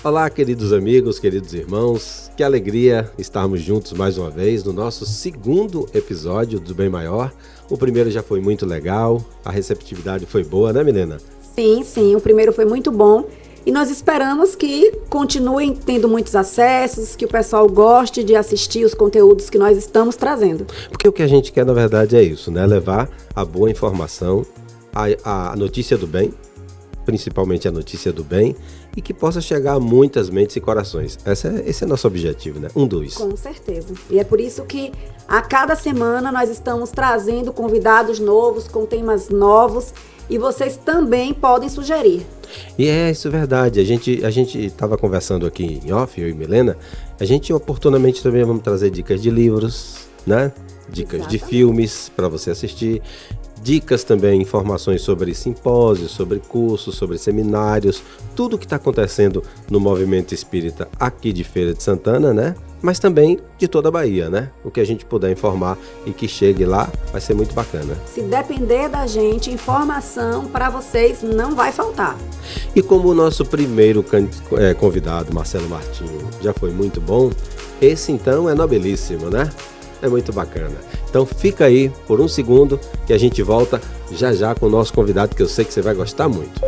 Olá, queridos amigos, queridos irmãos, que alegria estarmos juntos mais uma vez no nosso segundo episódio do Bem Maior. O primeiro já foi muito legal, a receptividade foi boa, né, Milena? Sim, o primeiro foi muito bom e nós esperamos que continuem tendo muitos acessos, que o pessoal goste de assistir os conteúdos que nós estamos trazendo. Porque o que a gente quer, na verdade, é isso, né? Levar a boa informação, a notícia do bem, principalmente a notícia do bem, e que possa chegar a muitas mentes e corações. Esse é nosso objetivo, né? Dois. Com certeza. E é por isso que a cada semana nós estamos trazendo convidados novos, com temas novos, e vocês também podem sugerir. E isso é verdade. A gente estava conversando aqui em off, eu e Milena, a gente oportunamente também vamos trazer dicas de livros, né? Dicas de filmes para você assistir. Dicas também, informações sobre simpósios, sobre cursos, sobre seminários, tudo que está acontecendo no movimento espírita aqui de Feira de Santana, né? Mas também de toda a Bahia, né? O que a gente puder informar e que chegue lá vai ser muito bacana. Se depender da gente, informação para vocês não vai faltar. E como o nosso primeiro convidado, Marcelo Martinho, já foi muito bom, esse então é nobilíssimo, né? É muito bacana. Então fica aí por um segundo que a gente volta já com o nosso convidado, que eu sei que você vai gostar muito.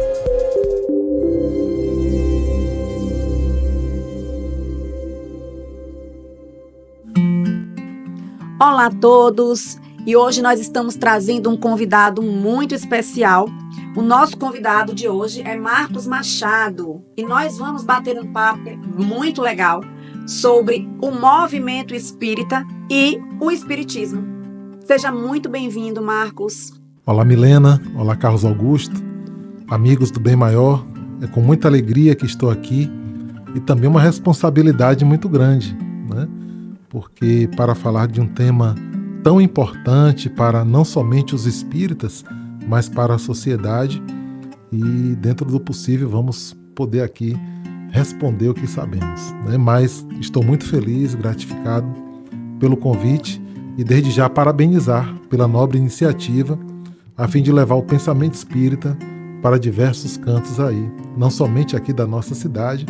Olá a todos! E hoje nós estamos trazendo um convidado muito especial. O nosso convidado de hoje é Marcos Machado e nós vamos bater um papo muito legal sobre o movimento espírita e o espiritismo. Seja muito bem-vindo, Marcos. Olá, Milena. Olá, Carlos Augusto. Amigos do Bem Maior, é com muita alegria que estou aqui e também uma responsabilidade muito grande, né? Porque para falar de um tema tão importante para não somente os espíritas, mas para a sociedade, e dentro do possível vamos poder aqui responder o que sabemos, né? Mas estou muito feliz, gratificado pelo convite e desde já parabenizar pela nobre iniciativa a fim de levar o pensamento espírita para diversos cantos aí, não somente aqui da nossa cidade,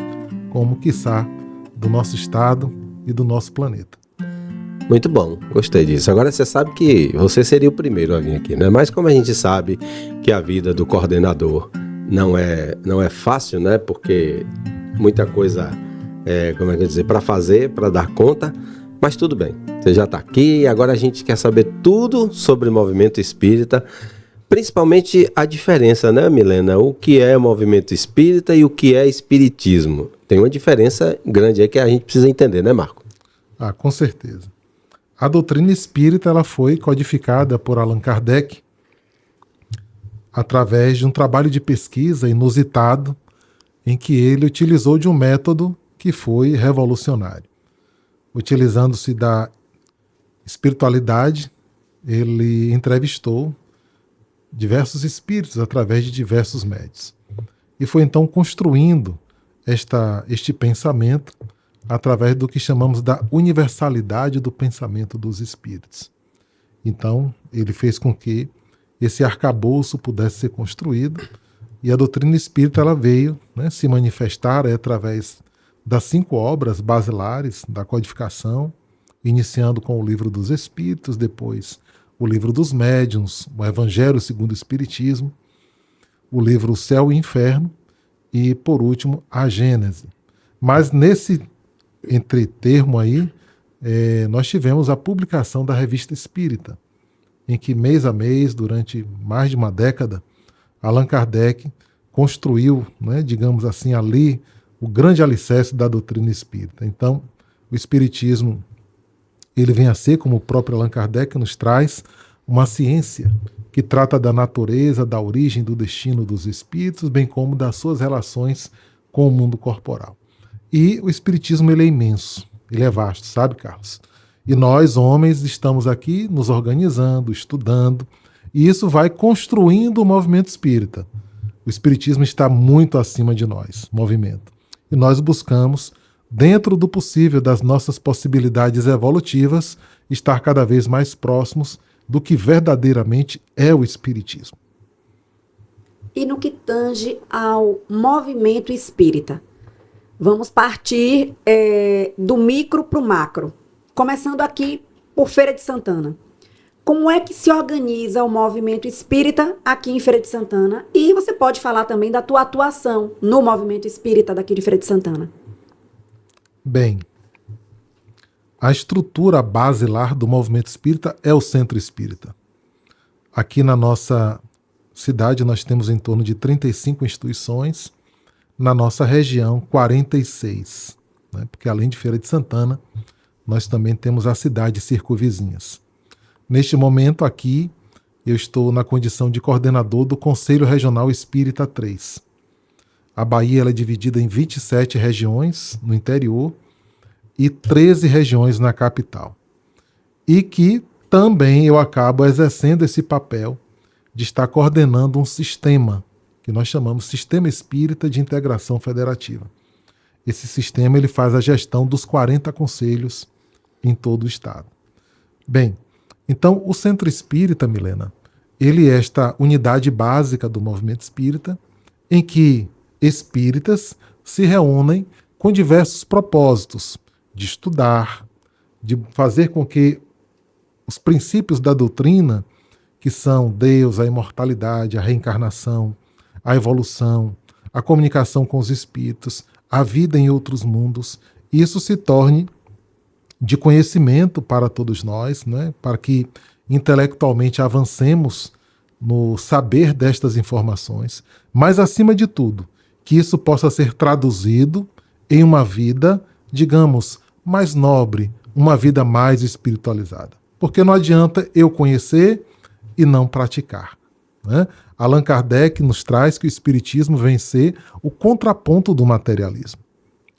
como quiçá do nosso estado e do nosso planeta. Muito bom, gostei disso. Agora você sabe que você seria o primeiro a vir aqui, né? Mas como a gente sabe que a vida do coordenador não é fácil, né? Porque muita coisa, para fazer, para dar conta, mas tudo bem. Você já está aqui, agora a gente quer saber tudo sobre o movimento espírita, principalmente a diferença, né, Milena? O que é movimento espírita e o que é espiritismo? Tem uma diferença grande aí que a gente precisa entender, né, Marco? Com certeza. A doutrina espírita ela foi codificada por Allan Kardec através de um trabalho de pesquisa inusitado em que ele utilizou de um método que foi revolucionário. Utilizando-se da espiritualidade, ele entrevistou diversos espíritos através de diversos médiuns. E foi então construindo este pensamento através do que chamamos da universalidade do pensamento dos espíritos. Então, ele fez com que esse arcabouço pudesse ser construído, e a doutrina espírita ela veio, né, se manifestar através das 5 obras basilares da codificação, iniciando com o Livro dos Espíritos, depois o Livro dos Médiuns, o Evangelho segundo o Espiritismo, o livro O Céu e o Inferno e, por último, a Gênese. Mas nesse entretermo aí, nós tivemos a publicação da Revista Espírita, em que mês a mês, durante mais de uma década, Allan Kardec construiu, né, digamos assim, ali o grande alicerce da doutrina espírita. Então, o espiritismo ele vem a ser, como o próprio Allan Kardec nos traz, uma ciência que trata da natureza, da origem, do destino dos espíritos, bem como das suas relações com o mundo corporal. E o espiritismo ele é imenso, ele é vasto, sabe, Carlos? E nós, homens, estamos aqui nos organizando, estudando, e isso vai construindo o movimento espírita. O espiritismo está muito acima de nós, movimento. E nós buscamos, dentro do possível das nossas possibilidades evolutivas, estar cada vez mais próximos do que verdadeiramente é o espiritismo. E no que tange ao movimento espírita, Vamos partir do micro para o macro. Começando aqui por Feira de Santana. Como é que se organiza o movimento espírita aqui em Feira de Santana? E você pode falar também da tua atuação no movimento espírita daqui de Feira de Santana. Bem, a estrutura basilar do movimento espírita é o Centro Espírita. Aqui na nossa cidade nós temos em torno de 35 instituições, na nossa região 46, né? Porque além de Feira de Santana, nós também temos as cidades circunvizinhas. Neste momento aqui, eu estou na condição de coordenador do Conselho Regional Espírita 3. A Bahia ela é dividida em 27 regiões no interior e 13 regiões na capital. E que também eu acabo exercendo esse papel de estar coordenando um sistema que nós chamamos Sistema Espírita de Integração Federativa. Esse sistema ele faz a gestão dos 40 conselhos em todo o estado. Bem, então o Centro Espírita, Milena, ele é esta unidade básica do movimento espírita em que espíritas se reúnem com diversos propósitos de estudar, de fazer com que os princípios da doutrina, que são Deus, a imortalidade, a reencarnação, a evolução, a comunicação com os espíritos, a vida em outros mundos, isso se torne de conhecimento para todos nós, né? Para que intelectualmente avancemos no saber destas informações, mas acima de tudo, que isso possa ser traduzido em uma vida, digamos, mais nobre, uma vida mais espiritualizada. Porque não adianta eu conhecer e não praticar, né? Allan Kardec nos traz que o espiritismo vem ser o contraponto do materialismo.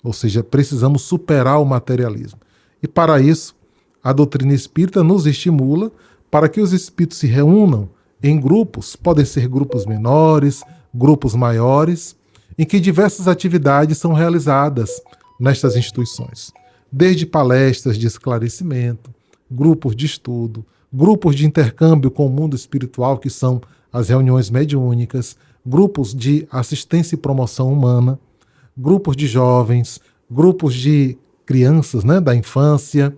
Ou seja, precisamos superar o materialismo. E para isso, a doutrina espírita nos estimula para que os espíritos se reúnam em grupos, podem ser grupos menores, grupos maiores, em que diversas atividades são realizadas nestas instituições. Desde palestras de esclarecimento, grupos de estudo, grupos de intercâmbio com o mundo espiritual, que são as reuniões mediúnicas, grupos de assistência e promoção humana, grupos de jovens, grupos de crianças, né, da infância.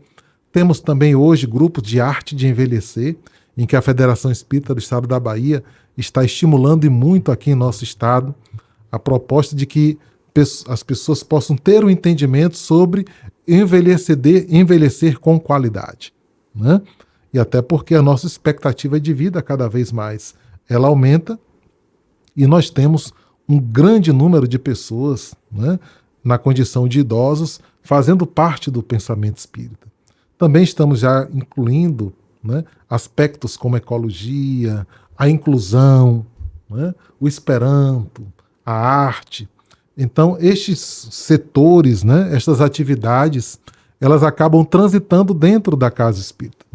Temos também hoje grupos de arte de envelhecer, em que a Federação Espírita do Estado da Bahia está estimulando e muito aqui em nosso estado a proposta de que as pessoas possam ter um entendimento sobre envelhecer com qualidade, né? E até porque a nossa expectativa de vida cada vez mais ela aumenta e nós temos um grande número de pessoas, né, na condição de idosos fazendo parte do pensamento espírita. Também estamos já incluindo, né, aspectos como ecologia, a inclusão, né, o esperanto, a arte. Então, estes setores, né, estas atividades, elas acabam transitando dentro da casa espírita.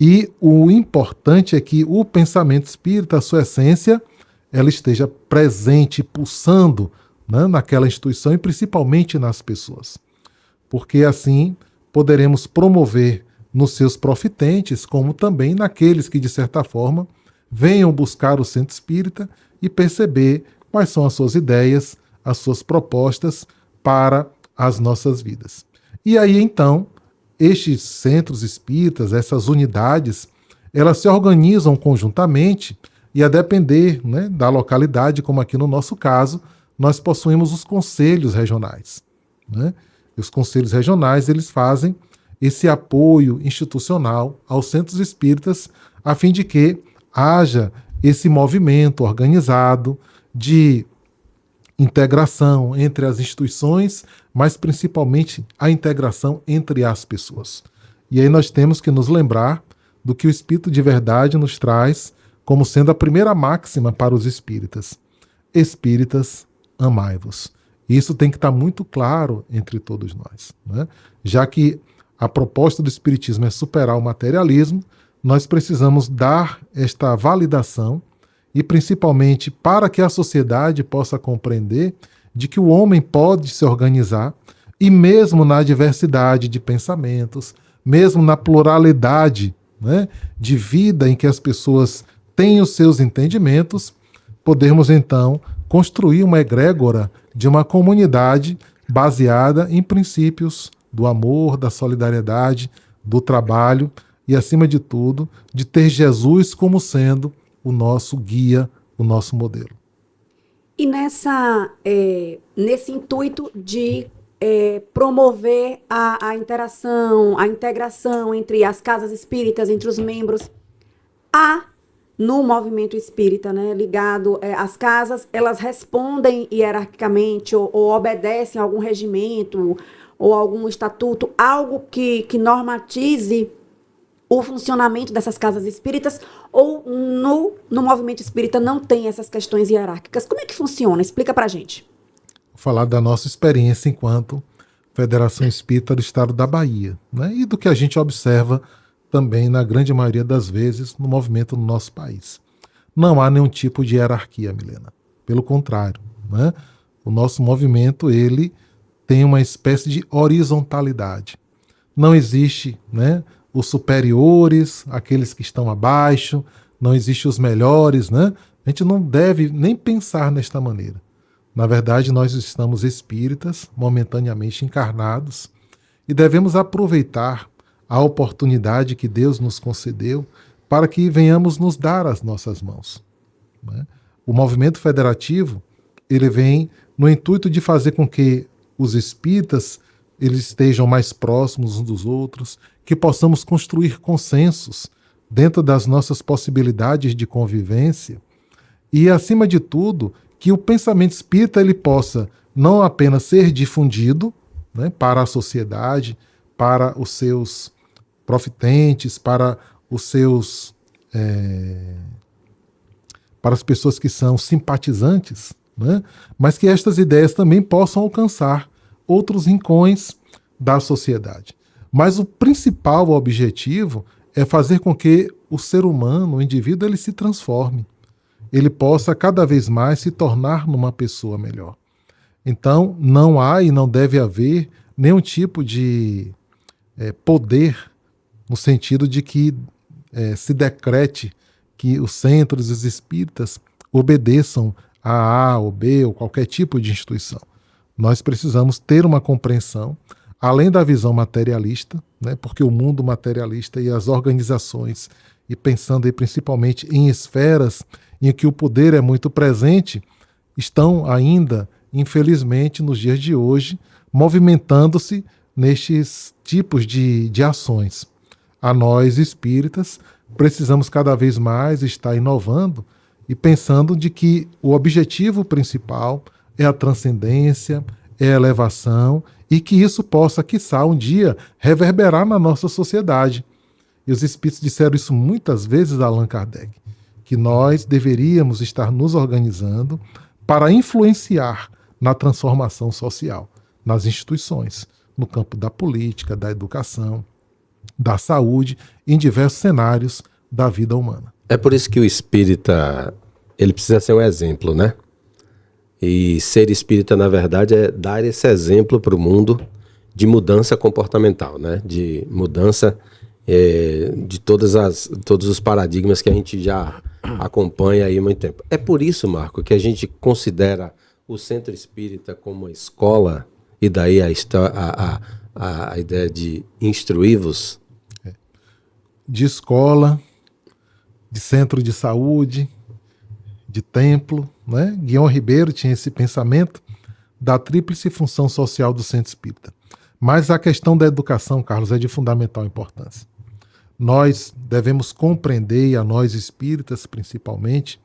E o importante é que o pensamento espírita, a sua essência, ela esteja presente, pulsando, né, naquela instituição e principalmente nas pessoas. Porque assim poderemos promover nos seus profitentes, como também naqueles que, de certa forma, venham buscar o centro espírita e perceber quais são as suas ideias, as suas propostas para as nossas vidas. E aí, então, estes centros espíritas, essas unidades, elas se organizam conjuntamente e a depender, né, da localidade, como aqui no nosso caso, nós possuímos os conselhos regionais, né? E os conselhos regionais, eles fazem esse apoio institucional aos centros espíritas a fim de que haja esse movimento organizado de integração entre as instituições, mas principalmente a integração entre as pessoas. E aí nós temos que nos lembrar do que o Espírito de Verdade nos traz como sendo a primeira máxima para os espíritas. Espíritas, amai-vos. Isso tem que estar muito claro entre todos nós, né? Já que a proposta do Espiritismo é superar o materialismo, nós precisamos dar esta validação e principalmente para que a sociedade possa compreender de que o homem pode se organizar e mesmo na diversidade de pensamentos, mesmo na pluralidade, né, de vida em que as pessoas têm os seus entendimentos, podermos então construir uma egrégora de uma comunidade baseada em princípios do amor, da solidariedade, do trabalho e, acima de tudo, de ter Jesus como sendo o nosso guia, o nosso modelo. E nesse intuito de promover a interação, a integração entre as casas espíritas, entre os membros, no movimento espírita, né, ligado às casas, elas respondem hierarquicamente ou obedecem a algum regimento ou algum estatuto, algo que normatize o funcionamento dessas casas espíritas, ou no movimento espírita não tem essas questões hierárquicas? Como é que funciona? Explica pra gente. Vou falar da nossa experiência enquanto Federação Espírita do Estado da Bahia, né? E do que a gente observa também, na grande maioria das vezes, no movimento no nosso país. Não há nenhum tipo de hierarquia, Milena. Pelo contrário, né? O nosso movimento, ele tem uma espécie de horizontalidade. Não existe, né, os superiores, aqueles que estão abaixo, não existe os melhores, né? A gente não deve nem pensar nesta maneira. Na verdade, nós estamos espíritas, momentaneamente encarnados, e devemos aproveitar a oportunidade que Deus nos concedeu para que venhamos nos dar as nossas mãos, né? O movimento federativo, ele vem no intuito de fazer com que os espíritas eles estejam mais próximos uns dos outros, que possamos construir consensos dentro das nossas possibilidades de convivência e, acima de tudo, que o pensamento espírita ele possa não apenas ser difundido, né, para a sociedade, para os seus profitentes, para os seus para as pessoas que são simpatizantes, né, mas que estas ideias também possam alcançar outros rincões da sociedade. Mas o principal objetivo é fazer com que o ser humano, o indivíduo, ele se transforme. Ele possa cada vez mais se tornar numa pessoa melhor. Então, não há e não deve haver nenhum tipo de poder no sentido de que se decrete que os centros os espíritas obedeçam a ou B ou qualquer tipo de instituição. Nós precisamos ter uma compreensão, além da visão materialista, né, porque o mundo materialista e as organizações, e pensando aí principalmente em esferas em que o poder é muito presente, estão ainda, infelizmente, nos dias de hoje, movimentando-se nestes tipos de ações. A nós, espíritas, precisamos cada vez mais estar inovando e pensando de que o objetivo principal é a transcendência, é a elevação, e que isso possa, quiçá, um dia reverberar na nossa sociedade. E os espíritos disseram isso muitas vezes a Allan Kardec, que nós deveríamos estar nos organizando para influenciar na transformação social, nas instituições, no campo da política, da educação, da saúde, em diversos cenários da vida humana. É por isso que o espírita, ele precisa ser um exemplo, né? E ser espírita, na verdade, é dar esse exemplo para o mundo de mudança comportamental, né? De mudança de todos os paradigmas que a gente já acompanha aí há muito tempo. É por isso, Marco, que a gente considera o centro espírita como uma escola, e daí a ideia de instruí-vos. De escola, de centro de saúde, de templo, né? Guion Ribeiro tinha esse pensamento da tríplice função social do centro espírita. Mas a questão da educação, Carlos, é de fundamental importância. Nós devemos compreender, e a nós espíritas principalmente,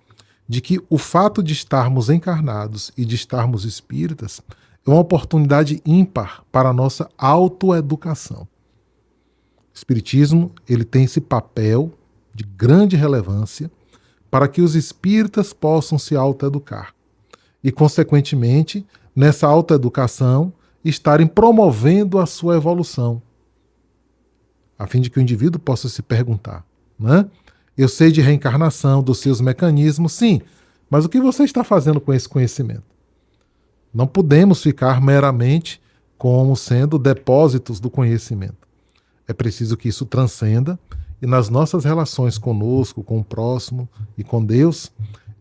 de que o fato de estarmos encarnados e de estarmos espíritas é uma oportunidade ímpar para a nossa autoeducação. O espiritismo, ele tem esse papel de grande relevância para que os espíritas possam se autoeducar e, consequentemente, nessa autoeducação, estarem promovendo a sua evolução, a fim de que o indivíduo possa se perguntar, né? Eu sei de reencarnação, dos seus mecanismos, sim, mas o que você está fazendo com esse conhecimento? Não podemos ficar meramente como sendo depósitos do conhecimento. É preciso que isso transcenda e nas nossas relações conosco, com o próximo e com Deus,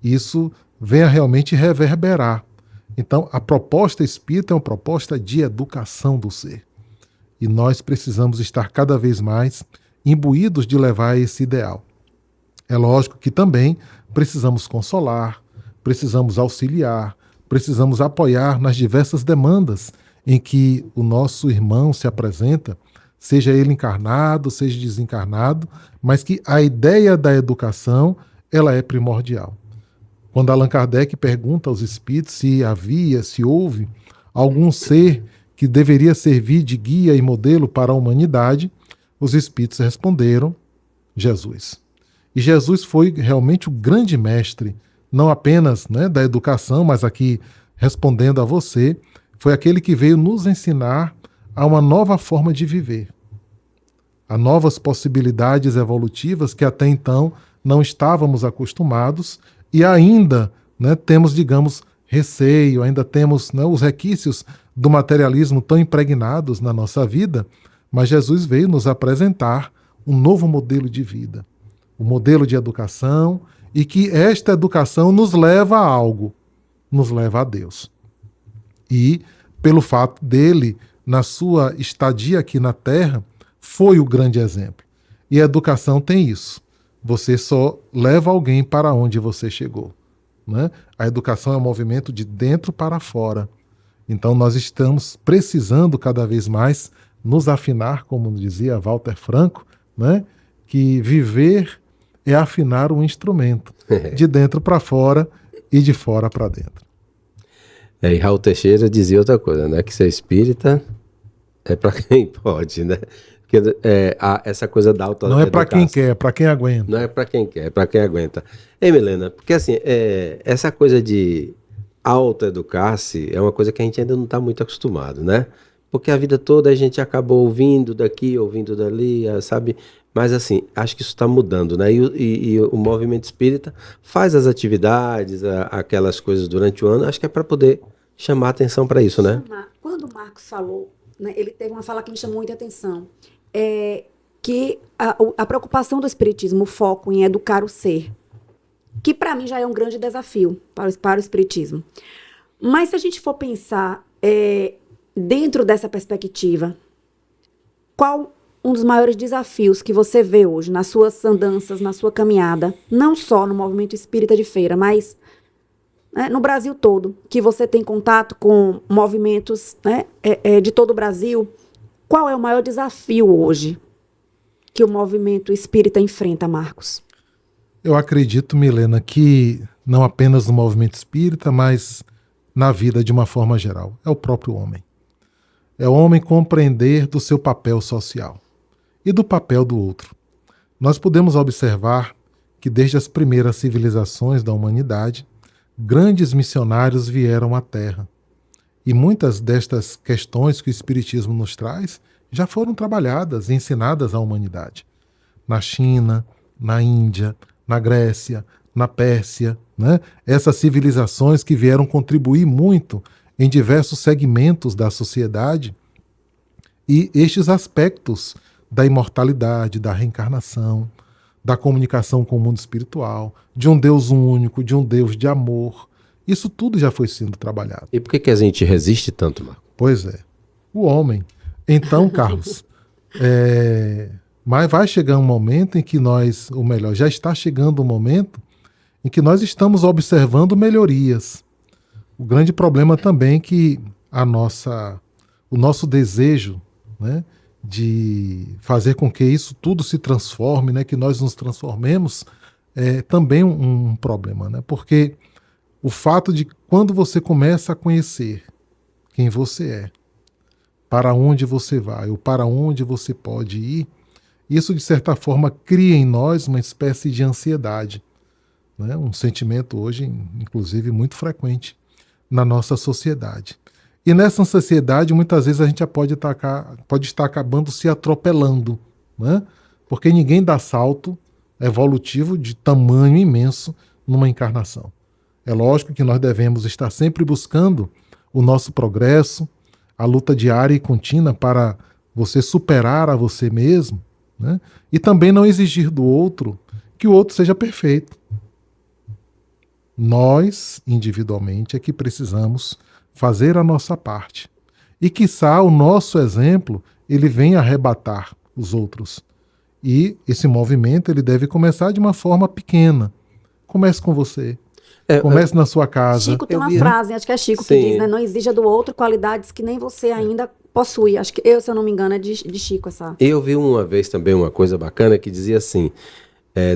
isso venha realmente reverberar Então, a proposta espírita é uma proposta de educação do ser. E nós precisamos estar cada vez mais imbuídos de levar a esse ideal. É lógico que também precisamos consolar, precisamos auxiliar, precisamos apoiar nas diversas demandas em que o nosso irmão se apresenta, seja ele encarnado, seja desencarnado, mas que a ideia da educação, ela é primordial. Quando Allan Kardec pergunta aos espíritos se houve algum ser que deveria servir de guia e modelo para a humanidade, os espíritos responderam: Jesus. E Jesus foi realmente o grande mestre, não apenas, né, da educação, mas aqui respondendo a você, foi aquele que veio nos ensinar a uma nova forma de viver, a novas possibilidades evolutivas que até então não estávamos acostumados e ainda, né, temos, digamos, receio, ainda temos, né, os requisitos do materialismo tão impregnados na nossa vida, mas Jesus veio nos apresentar um novo modelo de vida, um modelo de educação, e que esta educação nos leva a algo, nos leva a Deus. E pelo fato dele, na sua estadia aqui na Terra, foi o grande exemplo. E a educação tem isso. Você só leva alguém para onde você chegou, né? A educação é um movimento de dentro para fora. Então nós estamos precisando cada vez mais nos afinar, como dizia Walter Franco, né? Que viver é afinar um instrumento, de dentro para fora e de fora para dentro. E Raul Teixeira dizia outra coisa, né? Que ser espírita é para quem pode, né? Porque essa coisa da autoeducação. Não é para quem quer, é para quem aguenta. Não é para quem quer, é para quem aguenta. Ei, Milena, porque assim, essa coisa de autoeducar-se é uma coisa que a gente ainda não está muito acostumado, né? Porque a vida toda a gente acabou ouvindo daqui, ouvindo dali, sabe? Mas assim, acho que isso está mudando, né? E o movimento espírita faz as atividades, aquelas coisas durante o ano, acho que é para poder chamar atenção para isso, né? Quando o Marcos falou, né, ele teve uma fala que me chamou muita atenção, que a preocupação do espiritismo, o foco em educar o ser, que para mim já é um grande desafio para o espiritismo. Mas se a gente for pensar dentro dessa perspectiva, qual um dos maiores desafios que você vê hoje nas suas andanças, na sua caminhada, não só no movimento espírita de feira, mas no Brasil todo, que você tem contato com movimentos, né, de todo o Brasil, qual é o maior desafio hoje que o movimento espírita enfrenta, Marcos? Eu acredito, Milena, que não apenas no movimento espírita, mas na vida de uma forma geral, é o próprio homem. É o homem compreender do seu papel social e do papel do outro. Nós podemos observar que desde as primeiras civilizações da humanidade, grandes missionários vieram à Terra. E muitas destas questões que o Espiritismo nos traz já foram trabalhadas e ensinadas à humanidade. Na China, na Índia, na Grécia, na Pérsia, né? Essas civilizações que vieram contribuir muito em diversos segmentos da sociedade, e estes aspectos da imortalidade, da reencarnação, da comunicação com o mundo espiritual, de um Deus único, de um Deus de amor, isso tudo já foi sendo trabalhado. E por que a gente resiste tanto, Marco? Pois é, o homem. Então, Carlos, mas vai chegar um momento em que nós, ou melhor, já está chegando um momento em que nós estamos observando melhorias. O grande problema também é que o nosso desejo, né, de fazer com que isso tudo se transforme, né, que nós nos transformemos, é também um problema, né? Porque o fato de quando você começa a conhecer quem você é, para onde você vai, ou para onde você pode ir, isso de certa forma cria em nós uma espécie de ansiedade, né? Um sentimento hoje, inclusive, muito frequente na nossa sociedade. E nessa sociedade, muitas vezes a gente pode estar acabando se atropelando, né? Porque ninguém dá salto evolutivo de tamanho imenso numa encarnação. É lógico que nós devemos estar sempre buscando o nosso progresso, a luta diária e contínua para você superar a você mesmo, né? E também não exigir do outro que o outro seja perfeito. Nós, individualmente, é que precisamos fazer a nossa parte. E, quiçá, o nosso exemplo, ele vem arrebatar os outros. E esse movimento, ele deve começar de uma forma pequena. Comece com você. Comece na sua casa. Chico tem uma frase, acho que é Chico que diz, né? Não exija do outro qualidades que nem você ainda possui. Acho que se eu não me engano, é de Chico essa. Eu vi uma vez também uma coisa bacana que dizia assim,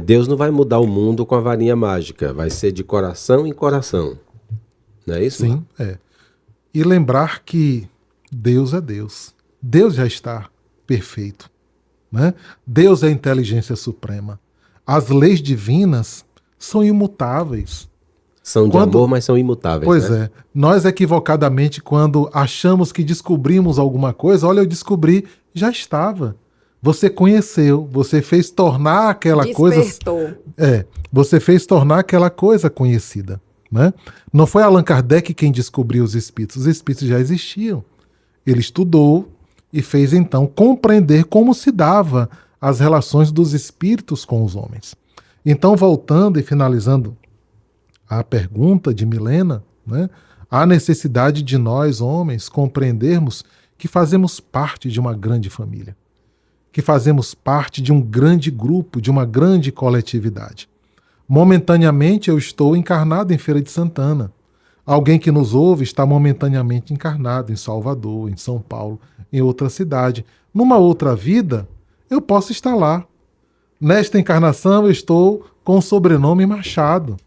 Deus não vai mudar o mundo com a varinha mágica, vai ser de coração em coração. Não é isso? Sim, é. E lembrar que Deus é Deus. Deus já está perfeito, né? Deus é a inteligência suprema. As leis divinas são imutáveis. São de amor, mas são imutáveis. Pois né? é. Nós equivocadamente, quando achamos que descobrimos alguma coisa, olha, eu descobri, já estava. Você conheceu, você fez tornar aquela Despertou. coisa. Você fez tornar aquela coisa conhecida. Né? Não foi Allan Kardec quem descobriu os espíritos já existiam. Ele estudou e fez então compreender como se dava as relações dos espíritos com os homens. Então, voltando e finalizando a pergunta de Milena, né, há necessidade de nós, homens, compreendermos que fazemos parte de uma grande família, que fazemos parte de um grande grupo, de uma grande coletividade. Momentaneamente eu estou encarnado em Feira de Santana. Alguém que nos ouve está momentaneamente encarnado em Salvador, em São Paulo, em outra cidade. Numa outra vida, eu posso estar lá. Nesta encarnação eu estou com o sobrenome Machado.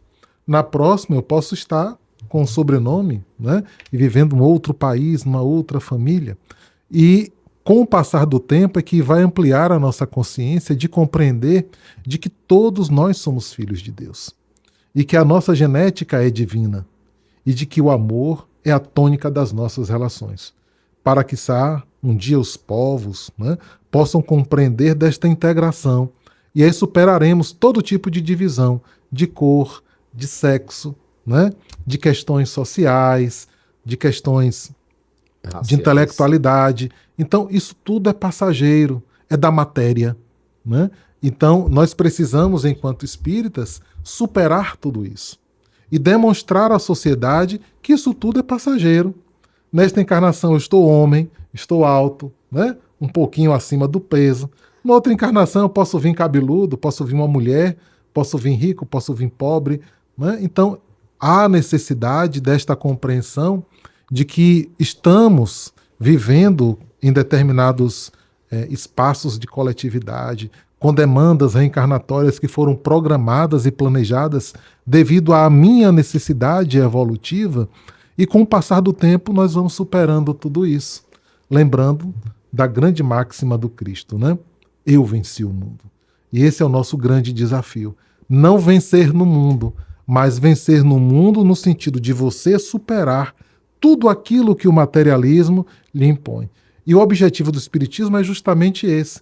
Na próxima eu posso estar com o sobrenome, né, e vivendo em outro país, numa outra família. E com o passar do tempo é que vai ampliar a nossa consciência de compreender de que todos nós somos filhos de Deus. E que a nossa genética é divina. E de que o amor é a tônica das nossas relações. Para que, um dia os povos, né, possam compreender desta integração. E aí superaremos todo tipo de divisão, de cor, de sexo, né, de questões sociais, de questões de intelectualidade. Então, isso tudo é passageiro, é da matéria. Né? Então, nós precisamos, enquanto espíritas, superar tudo isso. E demonstrar à sociedade que isso tudo é passageiro. Nesta encarnação eu estou homem, estou alto, né? Um pouquinho acima do peso. Na outra encarnação eu posso vir cabeludo, posso vir uma mulher, posso vir rico, posso vir pobre. Né? Então, há necessidade desta compreensão de que estamos vivendo em determinados espaços de coletividade, com demandas reencarnatórias que foram programadas e planejadas devido à minha necessidade evolutiva, e com o passar do tempo nós vamos superando tudo isso, lembrando da grande máxima do Cristo, né? Eu venci o mundo. E esse é o nosso grande desafio. Não vencer no mundo, mas vencer no mundo no sentido de você superar tudo aquilo que o materialismo lhe impõe. E o objetivo do Espiritismo é justamente esse.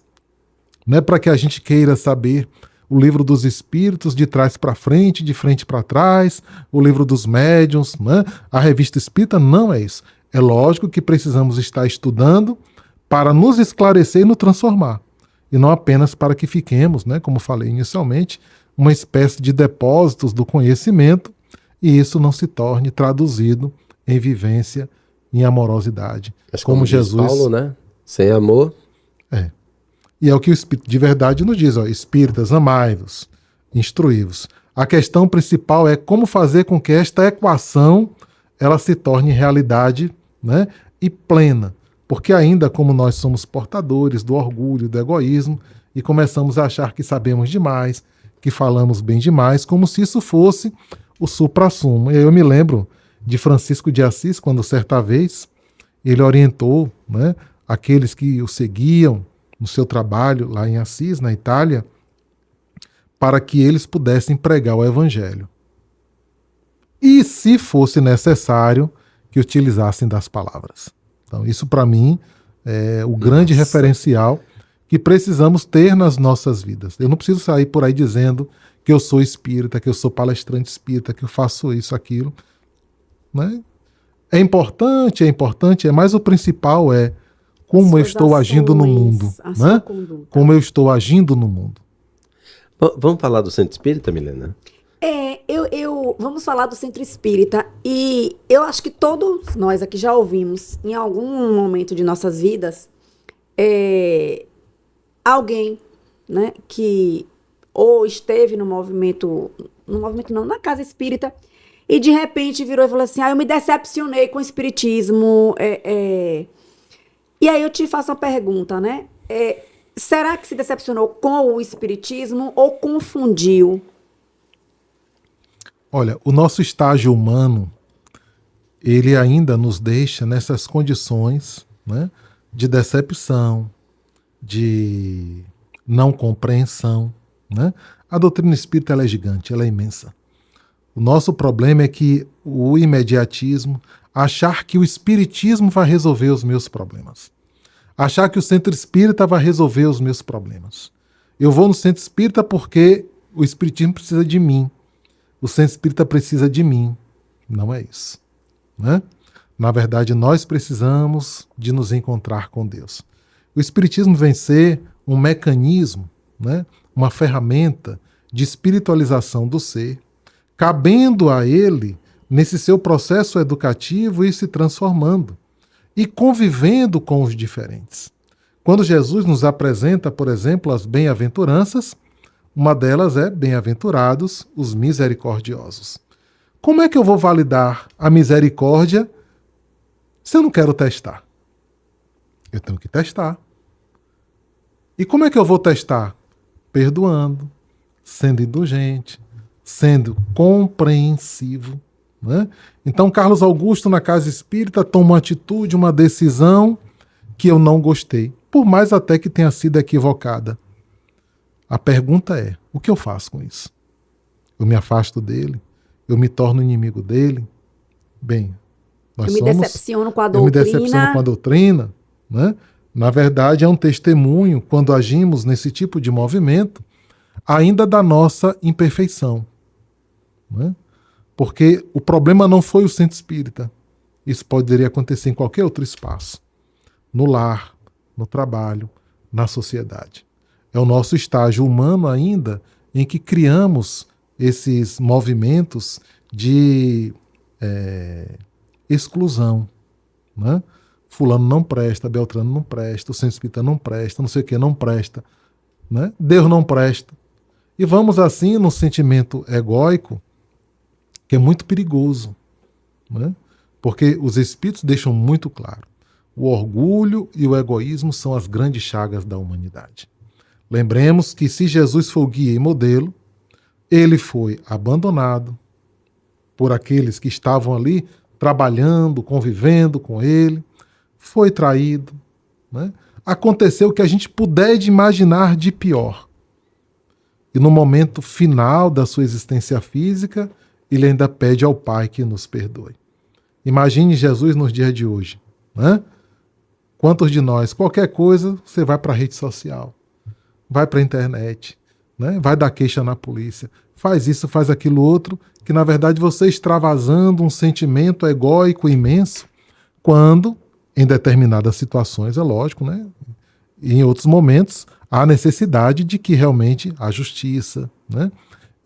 Não é para que a gente queira saber o livro dos espíritos de trás para frente, de frente para trás, o livro dos médiuns, né? A revista espírita não é isso. É lógico que precisamos estar estudando para nos esclarecer e nos transformar. E não apenas para que fiquemos, né, como falei inicialmente, uma espécie de depósitos do conhecimento e isso não se torne traduzido em vivência, em amorosidade. Mas como Jesus, Paulo, né? Sem amor. E é o que o Espírito de verdade nos diz, ó, espíritas, amai-vos, instruí-vos. A questão principal é como fazer com que esta equação ela se torne realidade, né, e plena. Porque ainda como nós somos portadores do orgulho, do egoísmo, e começamos a achar que sabemos demais, que falamos bem demais, como se isso fosse o suprassumo. E aí eu me lembro de Francisco de Assis, quando certa vez ele orientou, né, aqueles que o seguiam no seu trabalho lá em Assis, na Itália, para que eles pudessem pregar o Evangelho. E, se fosse necessário, que utilizassem das palavras. Então, isso para mim é o grande referencial que precisamos ter nas nossas vidas. Eu não preciso sair por aí dizendo que eu sou espírita, que eu sou palestrante espírita, que eu faço isso, aquilo. Né? É importante, mas o principal é como eu estou agindo no mundo. Né? Como eu estou agindo no mundo. Vamos falar do Centro Espírita, Milena? vamos falar do Centro Espírita. E eu acho que todos nós aqui já ouvimos, em algum momento de nossas vidas, alguém, né, que ou esteve no movimento não, na casa espírita, e de repente virou e falou assim, eu me decepcionei com o espiritismo. E aí eu te faço uma pergunta, né? Será que se decepcionou com o espiritismo ou confundiu? Olha, o nosso estágio humano, ele ainda nos deixa nessas condições, né, de decepção, de não compreensão, né? A doutrina espírita ela é gigante, ela é imensa. O nosso problema é que o imediatismo, achar que o espiritismo vai resolver os meus problemas. Achar que o centro espírita vai resolver os meus problemas. Eu vou no centro espírita porque o espiritismo precisa de mim. O centro espírita precisa de mim. Não é isso, né? Na verdade, nós precisamos de nos encontrar com Deus. O espiritismo vem ser um mecanismo, né? Uma ferramenta de espiritualização do ser, cabendo a ele, nesse seu processo educativo, ir se transformando e convivendo com os diferentes. Quando Jesus nos apresenta, por exemplo, as bem-aventuranças, uma delas é bem-aventurados os misericordiosos. Como é que eu vou validar a misericórdia se eu não quero testar? Eu tenho que testar. E como é que eu vou testar? Perdoando, sendo indulgente, sendo compreensivo, né? Então, Carlos Augusto, na Casa Espírita, toma uma atitude, uma decisão que eu não gostei, por mais até que tenha sido equivocada. A pergunta é, o que eu faço com isso? Eu me afasto dele? Eu me torno inimigo dele? Bem, eu me decepciono com a doutrina. Eu me decepciono com a doutrina, né? Na verdade, é um testemunho, quando agimos nesse tipo de movimento, ainda da nossa imperfeição, né? Porque o problema não foi o centro espírita. Isso poderia acontecer em qualquer outro espaço. No lar, no trabalho, na sociedade. É o nosso estágio humano ainda em que criamos esses movimentos de exclusão, né? Fulano não presta, Beltrano não presta, o centro espírita não presta, não sei o que não presta, né? Deus não presta. E vamos assim num sentimento egóico que é muito perigoso, né? Porque os espíritos deixam muito claro, o orgulho e o egoísmo são as grandes chagas da humanidade. Lembremos que se Jesus foi o guia e modelo, ele foi abandonado por aqueles que estavam ali trabalhando, convivendo com ele, foi traído, né? Aconteceu o que a gente puder imaginar de pior. E no momento final da sua existência física, ele ainda pede ao Pai que nos perdoe. Imagine Jesus nos dias de hoje, né? Quantos de nós, qualquer coisa, você vai para a rede social, vai para a internet, né? Vai dar queixa na polícia, faz isso, faz aquilo outro, que na verdade você extravasando um sentimento egóico imenso, quando, em determinadas situações, é lógico, né? E em outros momentos, há necessidade de que realmente a justiça, né?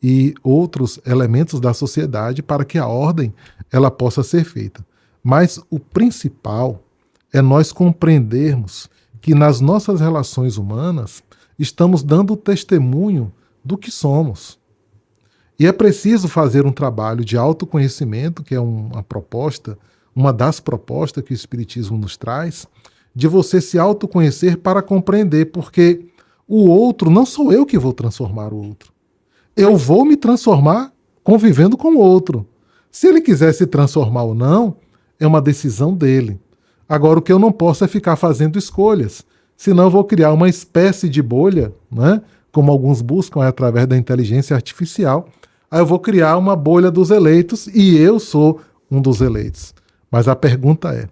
E outros elementos da sociedade para que a ordem ela possa ser feita. Mas o principal é nós compreendermos que nas nossas relações humanas estamos dando testemunho do que somos. E é preciso fazer um trabalho de autoconhecimento, que é uma das propostas que o Espiritismo nos traz, de você se autoconhecer para compreender, porque o outro não sou eu que vou transformar o outro. Eu vou me transformar convivendo com o outro. Se ele quiser se transformar ou não, é uma decisão dele. Agora, o que eu não posso é ficar fazendo escolhas, senão eu vou criar uma espécie de bolha, né? Como alguns buscam através da inteligência artificial. Aí eu vou criar uma bolha dos eleitos e eu sou um dos eleitos. Mas a pergunta é,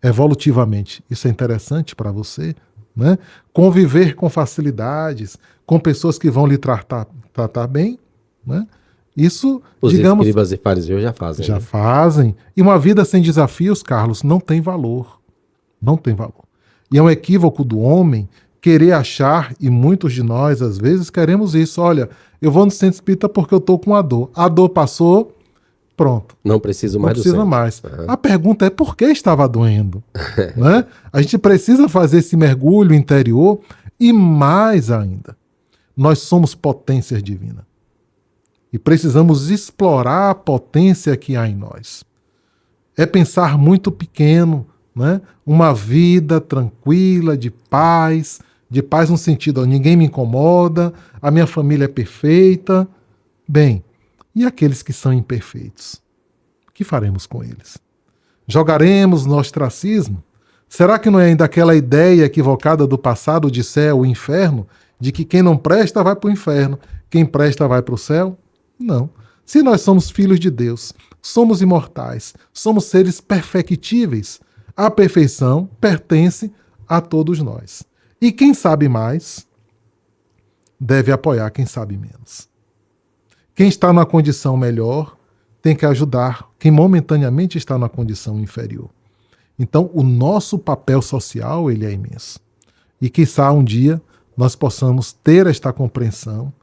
evolutivamente, isso é interessante para você, né? Conviver com facilidades, com pessoas que vão lhe tratar bem, né? Isso, os digamos... Os escribas e fariseus já fazem. Já fazem. E uma vida sem desafios, Carlos, não tem valor. Não tem valor. E é um equívoco do homem querer achar, e muitos de nós, às vezes, queremos isso. Olha, Eu vou no centro espírita porque eu estou com a dor. A dor passou, pronto. Não preciso mais Não precisa do centro. mais. Uhum. A pergunta é por que estava doendo? Né? A gente precisa fazer esse mergulho interior e mais ainda, nós somos potências divinas. E precisamos explorar a potência que há em nós. É pensar muito pequeno, né? Uma vida tranquila, de paz no sentido, ó, ninguém me incomoda, a minha família é perfeita. Bem, e aqueles que são imperfeitos? O que faremos com eles? Jogaremos no ostracismo? Será que não é ainda aquela ideia equivocada do passado de céu e inferno, de que quem não presta vai para o inferno, quem presta vai para o céu? Não. Se nós somos filhos de Deus, somos imortais, somos seres perfectíveis, a perfeição pertence a todos nós. E quem sabe mais deve apoiar quem sabe menos. Quem está numa condição melhor tem que ajudar quem momentaneamente está na condição inferior. Então, o nosso papel social ele é imenso. E quiçá um dia nós possamos ter esta compreensão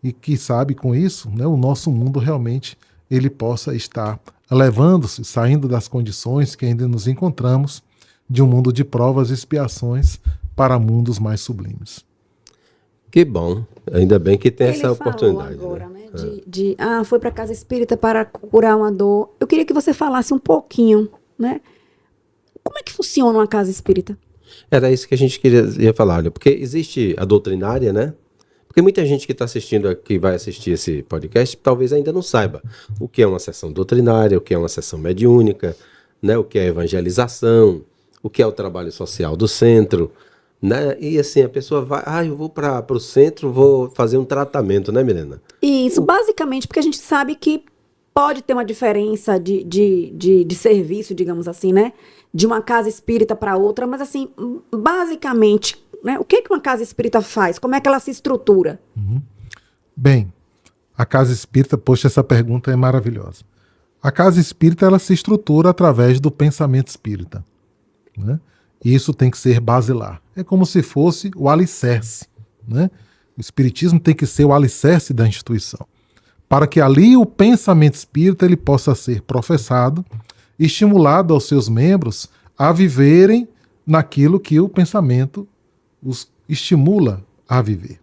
e que sabe com isso, né, o nosso mundo realmente ele possa estar elevando-se, saindo das condições que ainda nos encontramos de um mundo de provas e expiações para mundos mais sublimes. Que bom, ainda bem que tem Ele essa falou oportunidade. agora, né? Foi para a casa espírita para curar uma dor. Eu queria que você falasse um pouquinho, né? Como é que funciona uma casa espírita? Era isso que a gente ia falar, olha, porque existe a doutrinária, né? Porque muita gente que está assistindo, que vai assistir esse podcast, talvez ainda não saiba o que é uma sessão doutrinária, o que é uma sessão mediúnica, né? O que é evangelização, o que é o trabalho social do centro, né? E assim, a pessoa vai, eu vou para o centro, vou fazer um tratamento, né, Milena? Isso, basicamente, porque a gente sabe que pode ter uma diferença de serviço, digamos assim, né? De uma casa espírita para outra, mas assim, basicamente, né? O que uma casa espírita faz? Como é que ela se estrutura? Bem, a casa espírita, poxa, essa pergunta é maravilhosa. A casa espírita, ela se estrutura através do pensamento espírita, né? E isso tem que ser basilar. É como se fosse o alicerce, né? O espiritismo tem que ser o alicerce da instituição, para que ali o pensamento espírita ele possa ser professado, estimulado aos seus membros a viverem naquilo que o pensamento os estimula a viver.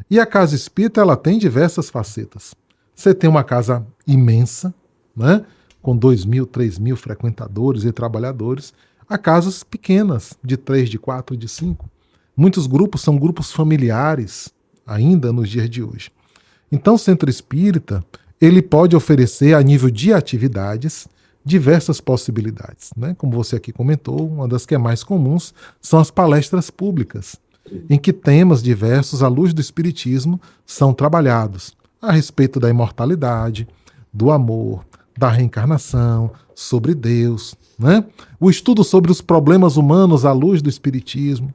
E a casa espírita ela tem diversas facetas. Você tem uma casa imensa, né, com 2.000, 3.000 frequentadores e trabalhadores, a casas pequenas, de 3, de 4, de 5. Muitos grupos são grupos familiares, ainda nos dias de hoje. Então, o centro espírita ele pode oferecer, a nível de atividades, diversas possibilidades, né? Como você aqui comentou, uma das que é mais comuns são as palestras públicas, em que temas diversos, à luz do espiritismo, são trabalhados a respeito da imortalidade, do amor, da reencarnação, sobre Deus, né? O estudo sobre os problemas humanos à luz do espiritismo.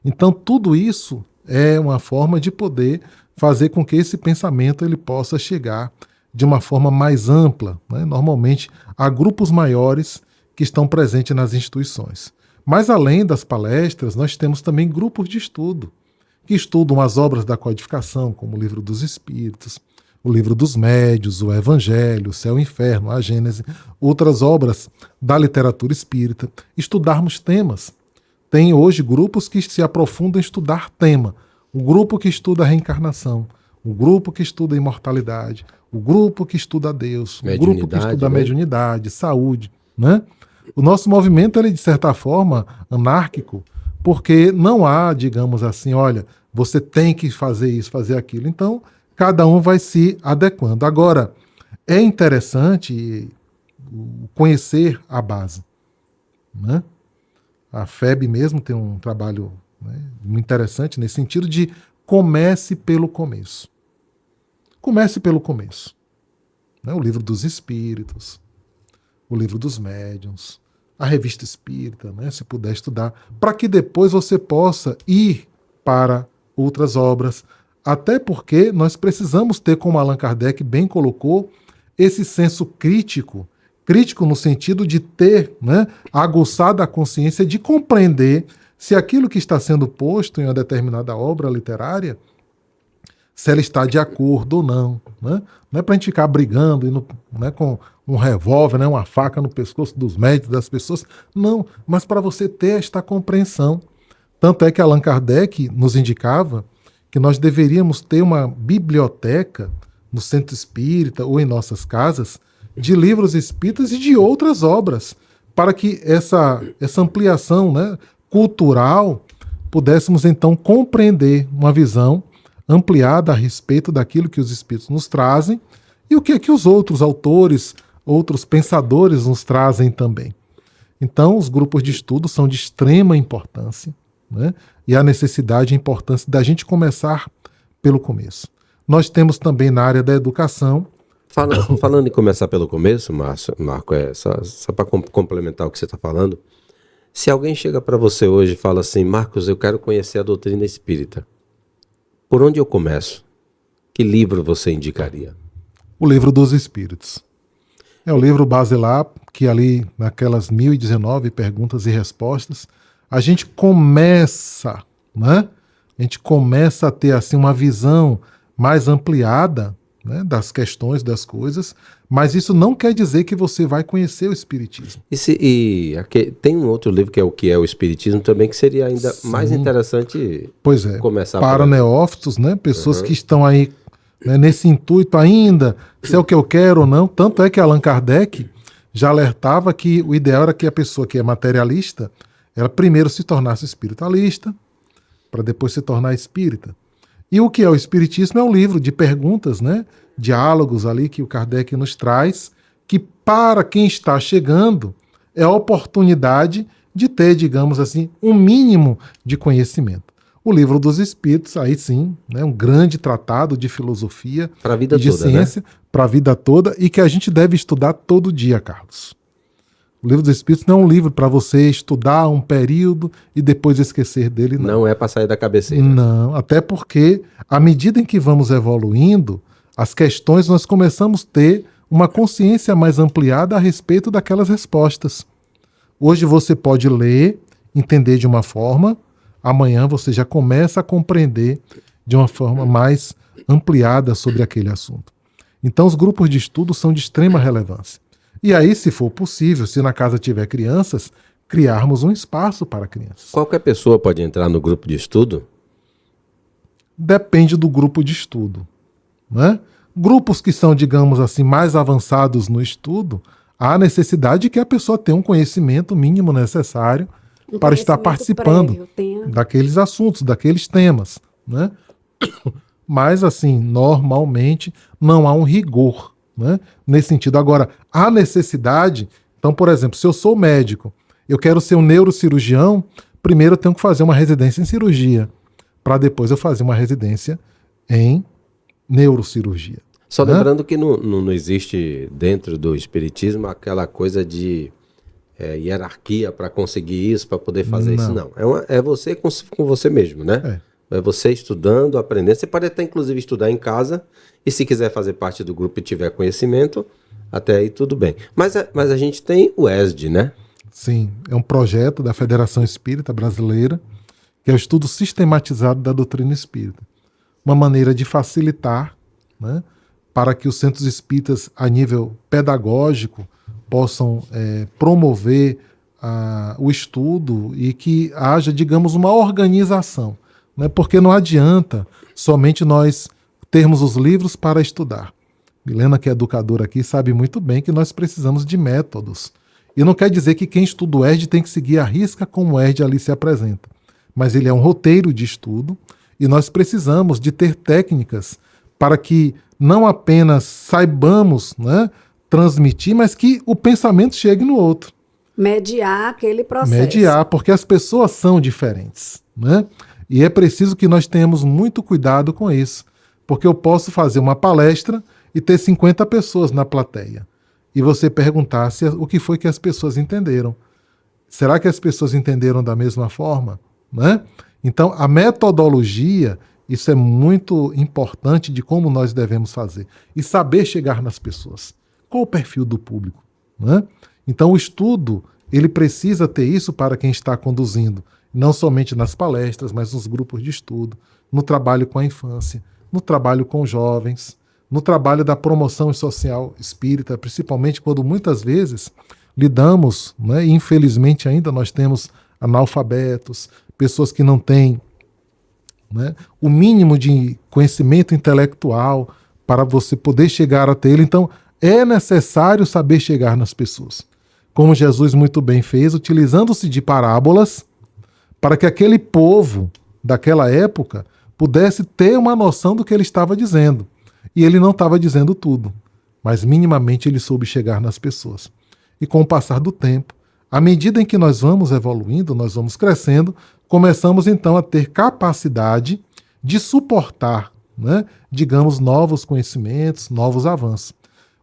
Então, tudo isso é uma forma de poder fazer com que esse pensamento ele possa chegar de uma forma mais ampla, né? Normalmente há grupos maiores que estão presentes nas instituições. Mas além das palestras, nós temos também grupos de estudo, que estudam as obras da codificação, como o Livro dos Espíritos, o Livro dos Médios, o Evangelho, o Céu e o Inferno, a Gênese, outras obras da literatura espírita, estudarmos temas. Tem hoje grupos que se aprofundam em estudar tema. O grupo que estuda a reencarnação, o grupo que estuda a imortalidade, o grupo que estuda Deus, o grupo que estuda a mediunidade, saúde, né? O nosso movimento ele, de certa forma, anárquico, porque não há, digamos assim, olha, você tem que fazer isso, fazer aquilo. Então, cada um vai se adequando. Agora, é interessante conhecer a base, né? A FEB mesmo tem um trabalho, né, muito interessante nesse sentido de comece pelo começo. Comece pelo começo. Né? O Livro dos Espíritos, o Livro dos Médiuns, a Revista Espírita, né, se puder estudar, para que depois você possa ir para outras obras. Até porque nós precisamos ter, como Allan Kardec bem colocou, esse senso crítico, crítico no sentido de ter, né, aguçado a consciência de compreender se aquilo que está sendo posto em uma determinada obra literária, se ela está de acordo ou não, né? Não é para a gente ficar brigando né, com um revólver, né, uma faca no pescoço dos médicos, das pessoas. Não, mas para você ter esta compreensão. Tanto é que Allan Kardec nos indicava que nós deveríamos ter uma biblioteca no centro espírita ou em nossas casas de livros espíritas e de outras obras, para que essa ampliação, né, cultural pudéssemos então compreender uma visão ampliada a respeito daquilo que os espíritos nos trazem e o que é que os outros autores, outros pensadores nos trazem também. Então, os grupos de estudo são de extrema importância, né? E a necessidade e a importância da gente começar pelo começo. Nós temos também na área da educação. Falando em começar pelo começo, Marco, só para complementar o que você está falando, se alguém chega para você hoje e fala assim, Marcos, eu quero conhecer a doutrina espírita, por onde eu começo? Que livro você indicaria? O Livro dos Espíritos. É o livro basilar que ali, naquelas 1019 perguntas e respostas, a gente começa, né? A gente começa a ter assim uma visão mais ampliada, né, das questões, das coisas, mas isso não quer dizer que você vai conhecer o Espiritismo. Tem um outro livro que é o Espiritismo também, que seria ainda mais interessante começar para neófitos, né, pessoas que estão aí, né, nesse intuito ainda, se é o que eu quero ou não. Tanto é que Allan Kardec já alertava que o ideal era que a pessoa que é materialista, ela primeiro se tornasse espiritualista, para depois se tornar espírita. E o que é o Espiritismo? É um livro de perguntas, né? Diálogos ali que o Kardec nos traz, que para quem está chegando é a oportunidade de ter, digamos assim, um mínimo de conhecimento. O Livro dos Espíritos, aí sim, né, um grande tratado de filosofia e de ciência, né? Para a vida toda, e que a gente deve estudar todo dia, Carlos. O Livro dos Espíritos não é um livro para você estudar um período e depois esquecer dele, não. Não é para sair da cabeceira. Não, até porque, à medida em que vamos evoluindo, as questões nós começamos a ter uma consciência mais ampliada a respeito daquelas respostas. Hoje você pode ler, entender de uma forma, amanhã você já começa a compreender de uma forma mais ampliada sobre aquele assunto. Então, os grupos de estudo são de extrema relevância. E aí, se for possível, se na casa tiver crianças, criarmos um espaço para crianças. Qualquer pessoa pode entrar no grupo de estudo? Depende do grupo de estudo, né? Grupos que são, digamos assim, mais avançados no estudo, há necessidade de que a pessoa tenha um conhecimento mínimo necessário para estar participando daqueles assuntos, daqueles temas, né? Mas, assim, normalmente não há um rigor, né, nesse sentido. Agora, há necessidade. Então, por exemplo, se eu sou médico, eu quero ser um neurocirurgião, primeiro eu tenho que fazer uma residência em cirurgia, para depois eu fazer uma residência em neurocirurgia. Só lembrando que não existe dentro do espiritismo aquela coisa de hierarquia para conseguir isso, para poder fazer isso, não. É você com você mesmo, né? É você estudando, aprendendo. Você pode até, inclusive, estudar em casa, e se quiser fazer parte do grupo e tiver conhecimento, até aí tudo bem. Mas a gente tem o ESD, né? Sim, é um projeto da Federação Espírita Brasileira, que é o estudo sistematizado da doutrina espírita. Uma maneira de facilitar, né, para que os centros espíritas, a nível pedagógico, possam promover o estudo e que haja, digamos, uma organização. Né, porque não adianta somente nós termos os livros para estudar. Milena, que é educadora aqui, sabe muito bem que nós precisamos de métodos. E não quer dizer que quem estuda o ERD tem que seguir à risca como o ERD ali se apresenta. Mas ele é um roteiro de estudo e nós precisamos de ter técnicas para que não apenas saibamos, né, transmitir, mas que o pensamento chegue no outro. Mediar aquele processo. Mediar, porque as pessoas são diferentes, né? E é preciso que nós tenhamos muito cuidado com isso, porque eu posso fazer uma palestra e ter 50 pessoas na plateia. E você perguntar o que foi que as pessoas entenderam. Será que as pessoas entenderam da mesma forma? Né? Então, a metodologia, isso é muito importante de como nós devemos fazer. E saber chegar nas pessoas. Qual o perfil do público? Né? Então, o estudo, ele precisa ter isso para quem está conduzindo. Não somente nas palestras, mas nos grupos de estudo, no trabalho com a infância. no trabalho com jovens, no trabalho da promoção social espírita, principalmente quando muitas vezes lidamos, né, e infelizmente ainda nós temos analfabetos, pessoas que não têm, né, o mínimo de conhecimento intelectual para você poder chegar até ele. Então, é necessário saber chegar nas pessoas. Como Jesus muito bem fez, utilizando-se de parábolas, para que aquele povo daquela época pudesse ter uma noção do que ele estava dizendo. E ele não estava dizendo tudo, mas minimamente ele soube chegar nas pessoas. E com o passar do tempo, à medida em que nós vamos evoluindo, nós vamos crescendo, começamos então a ter capacidade de suportar, né, digamos, novos conhecimentos, novos avanços.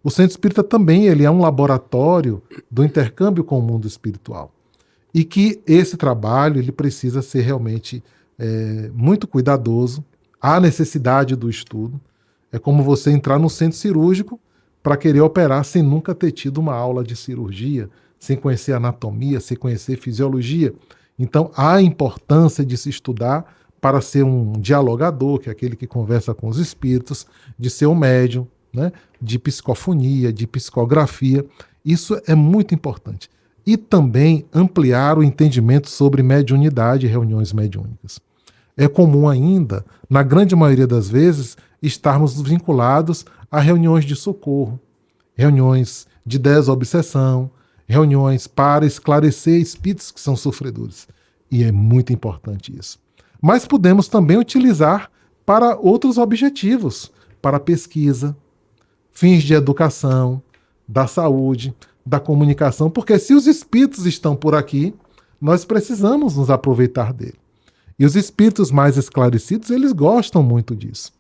O Centro Espírita também ele é um laboratório do intercâmbio com o mundo espiritual. E que esse trabalho ele precisa ser realmente muito cuidadoso. Há necessidade do estudo. É como você entrar no centro cirúrgico para querer operar sem nunca ter tido uma aula de cirurgia, sem conhecer anatomia, sem conhecer fisiologia. Então, há a importância de se estudar para ser um dialogador, que é aquele que conversa com os espíritos, de ser um médium, né, de psicofonia, de psicografia. Isso é muito importante. E também ampliar o entendimento sobre mediunidade e reuniões mediúnicas. É comum ainda, na grande maioria das vezes, estarmos vinculados a reuniões de socorro, reuniões de desobsessão, reuniões para esclarecer espíritos que são sofredores. E é muito importante isso. Mas podemos também utilizar para outros objetivos, para pesquisa, fins de educação, da saúde, da comunicação, porque se os espíritos estão por aqui, nós precisamos nos aproveitar dele. E os espíritos mais esclarecidos, eles gostam muito disso.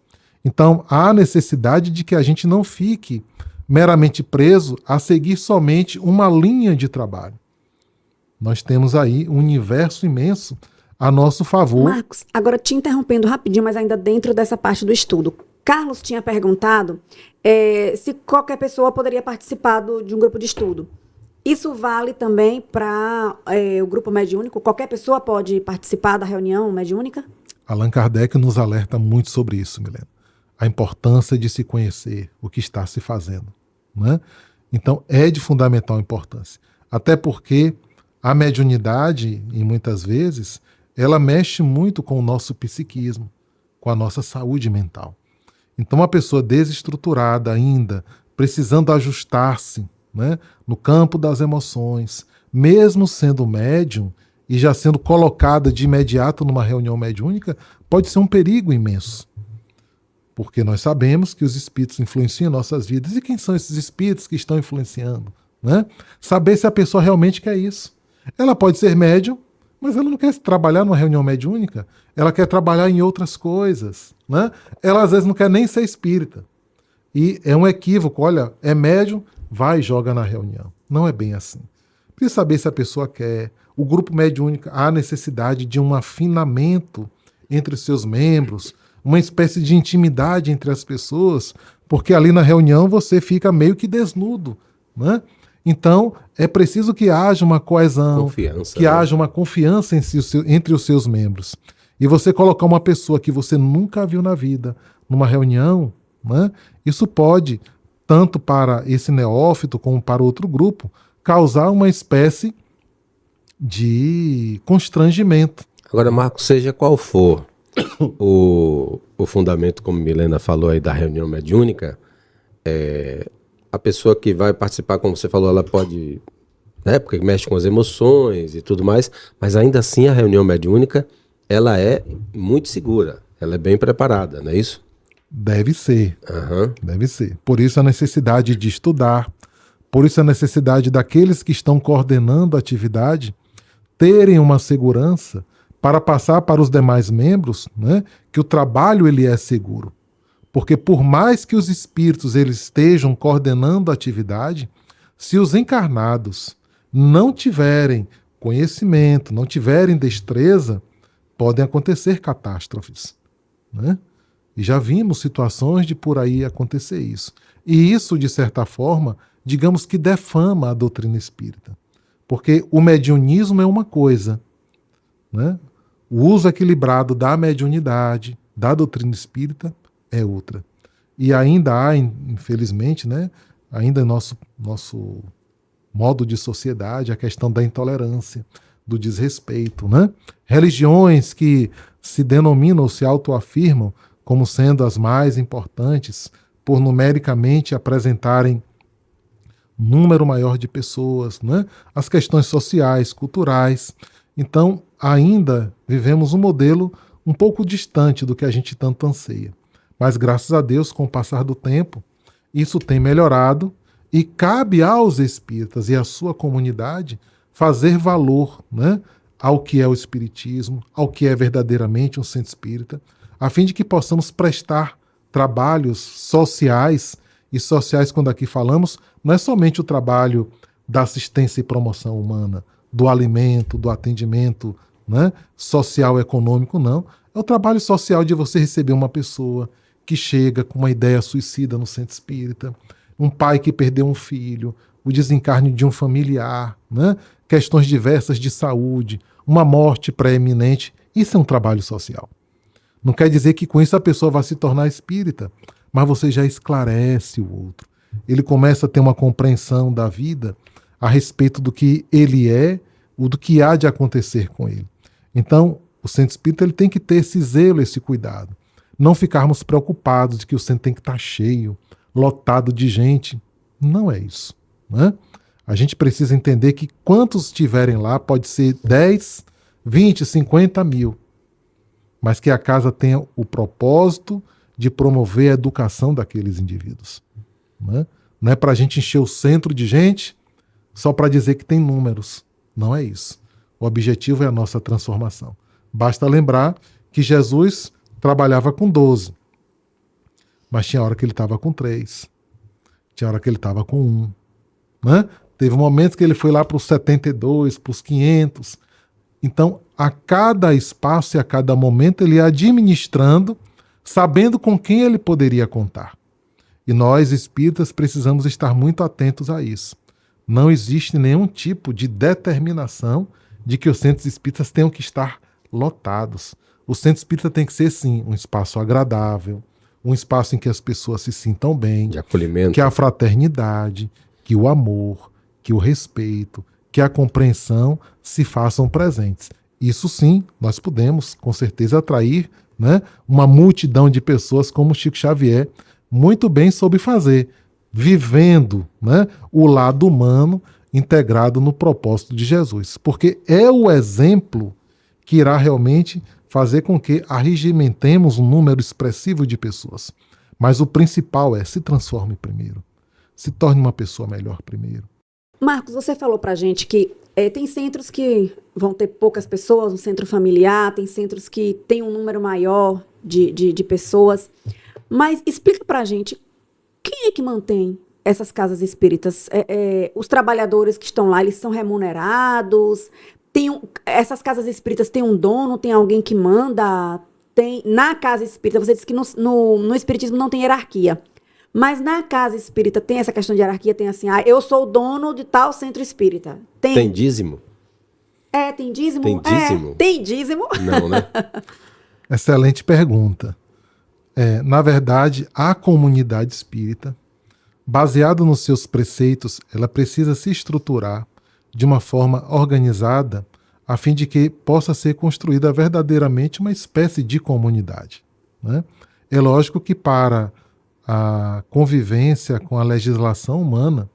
Então, há necessidade de que a gente não fique meramente preso a seguir somente uma linha de trabalho. Nós temos aí um universo imenso a nosso favor. Marcos, agora te interrompendo rapidinho, mas ainda dentro dessa parte do estudo. Carlos tinha perguntado se qualquer pessoa poderia participar de um grupo de estudo. Isso vale também para o grupo mediúnico? Qualquer pessoa pode participar da reunião mediúnica? Allan Kardec nos alerta muito sobre isso, Milena. A importância de se conhecer o que está se fazendo, né? Então, é de fundamental importância. Até porque a mediunidade, e muitas vezes, ela mexe muito com o nosso psiquismo, com a nossa saúde mental. Então, uma pessoa desestruturada ainda, precisando ajustar-se, né, no campo das emoções, mesmo sendo médium e já sendo colocada de imediato numa reunião mediúnica, pode ser um perigo imenso. Porque nós sabemos que os espíritos influenciam nossas vidas. E quem são esses espíritos que estão influenciando? Né? Saber se a pessoa realmente quer isso. Ela pode ser médium, mas ela não quer trabalhar numa reunião mediúnica. Ela quer trabalhar em outras coisas. Né? Ela às vezes não quer nem ser espírita. E é um equívoco. Olha, é médium, vai e joga na reunião. Não é bem assim. Precisa saber se a pessoa quer. O grupo mediúnico há necessidade de um afinamento entre os seus membros, uma espécie de intimidade entre as pessoas, porque ali na reunião você fica meio que desnudo, né? Então, é preciso que haja uma coesão, que haja uma confiança entre os seus membros. E você colocar uma pessoa que você nunca viu na vida numa reunião, né? Isso pode, tanto para esse neófito como para outro grupo, causar uma espécie de constrangimento. Agora, Marcos, seja qual for o fundamento, como Milena falou aí, da reunião mediúnica, a pessoa que vai participar, como você falou, ela pode, né, porque mexe com as emoções e tudo mais, mas ainda assim a reunião mediúnica, ela é muito segura, ela é bem preparada, não é isso? Deve ser, Deve ser. Por isso a necessidade de estudar, por isso a necessidade daqueles que estão coordenando a atividade terem uma segurança para passar para os demais membros, né, que o trabalho ele é seguro. Porque por mais que os espíritos eles estejam coordenando a atividade, se os encarnados não tiverem conhecimento, não tiverem destreza, podem acontecer catástrofes, né? E já vimos situações de por aí acontecer isso. E isso, de certa forma, digamos que defama a doutrina espírita. Porque o mediunismo é uma coisa, né? O uso equilibrado da mediunidade, da doutrina espírita, é outra. E ainda há, infelizmente, né, ainda em nosso modo de sociedade, a questão da intolerância, do desrespeito, né? Religiões que se denominam ou se autoafirmam como sendo as mais importantes por numericamente apresentarem um número maior de pessoas, né? As questões sociais, culturais. Então, ainda vivemos um modelo um pouco distante do que a gente tanto anseia. Mas, graças a Deus, com o passar do tempo, isso tem melhorado e cabe aos espíritas e à sua comunidade fazer valor, né, ao que é o espiritismo, ao que é verdadeiramente um centro espírita, a fim de que possamos prestar trabalhos sociais, e sociais, quando aqui falamos, não é somente o trabalho da assistência e promoção humana, do alimento, do atendimento, né, social, econômico, não. É o trabalho social de você receber uma pessoa que chega com uma ideia suicida no centro espírita, um pai que perdeu um filho, o desencarne de um familiar, né, questões diversas de saúde, uma morte pré-eminente. Isso é um trabalho social. Não quer dizer que com isso a pessoa vai se tornar espírita, mas você já esclarece o outro. Ele começa a ter uma compreensão da vida a respeito do que ele é, ou do que há de acontecer com ele. Então, o centro espírita ele tem que ter esse zelo, esse cuidado. Não ficarmos preocupados de que o centro tem que estar cheio, lotado de gente. Não é isso, né? A gente precisa entender que quantos estiverem lá, pode ser 10, 20, 50 mil, mas que a casa tenha o propósito de promover a educação daqueles indivíduos, né? Não é para a gente encher o centro de gente só para dizer que tem números. Não é isso. O objetivo é a nossa transformação. Basta lembrar que Jesus trabalhava com 12, mas tinha hora que ele estava com 3, tinha hora que ele estava com 1, né? Teve momentos que ele foi lá para os 72, para os 500. Então, a cada espaço e a cada momento ele ia administrando, sabendo com quem ele poderia contar. E nós, espíritas, precisamos estar muito atentos a isso. Não existe nenhum tipo de determinação de que os centros espíritas tenham que estar lotados. O centro espírita tem que ser, sim, um espaço agradável, um espaço em que as pessoas se sintam bem, de acolhimento, que a fraternidade, que o amor, que o respeito, que a compreensão se façam presentes. Isso sim, nós podemos, com certeza, atrair, né, uma multidão de pessoas como Chico Xavier muito bem soube fazer, vivendo, né, o lado humano integrado no propósito de Jesus. Porque é o exemplo que irá realmente fazer com que arregimentemos um número expressivo de pessoas. Mas o principal é: se transforme primeiro. Se torne uma pessoa melhor primeiro. Marcos, você falou pra gente que tem centros que vão ter poucas pessoas, um centro familiar, tem centros que tem um número maior de pessoas. Mas explica pra gente, quem é que mantém essas casas espíritas? Os trabalhadores que estão lá, eles são remunerados? Essas casas espíritas têm um dono, tem alguém que manda? Na casa espírita, você disse que no espiritismo não tem hierarquia. Mas na casa espírita tem essa questão de hierarquia? Tem assim, eu sou o dono de tal centro espírita. Tem dízimo? Tem dízimo? Tem dízimo? Tem dízimo? Não, né? Excelente pergunta. Na verdade, a comunidade espírita, baseada nos seus preceitos, ela precisa se estruturar de uma forma organizada a fim de que possa ser construída verdadeiramente uma espécie de comunidade, né? É lógico que para a convivência com a legislação humana,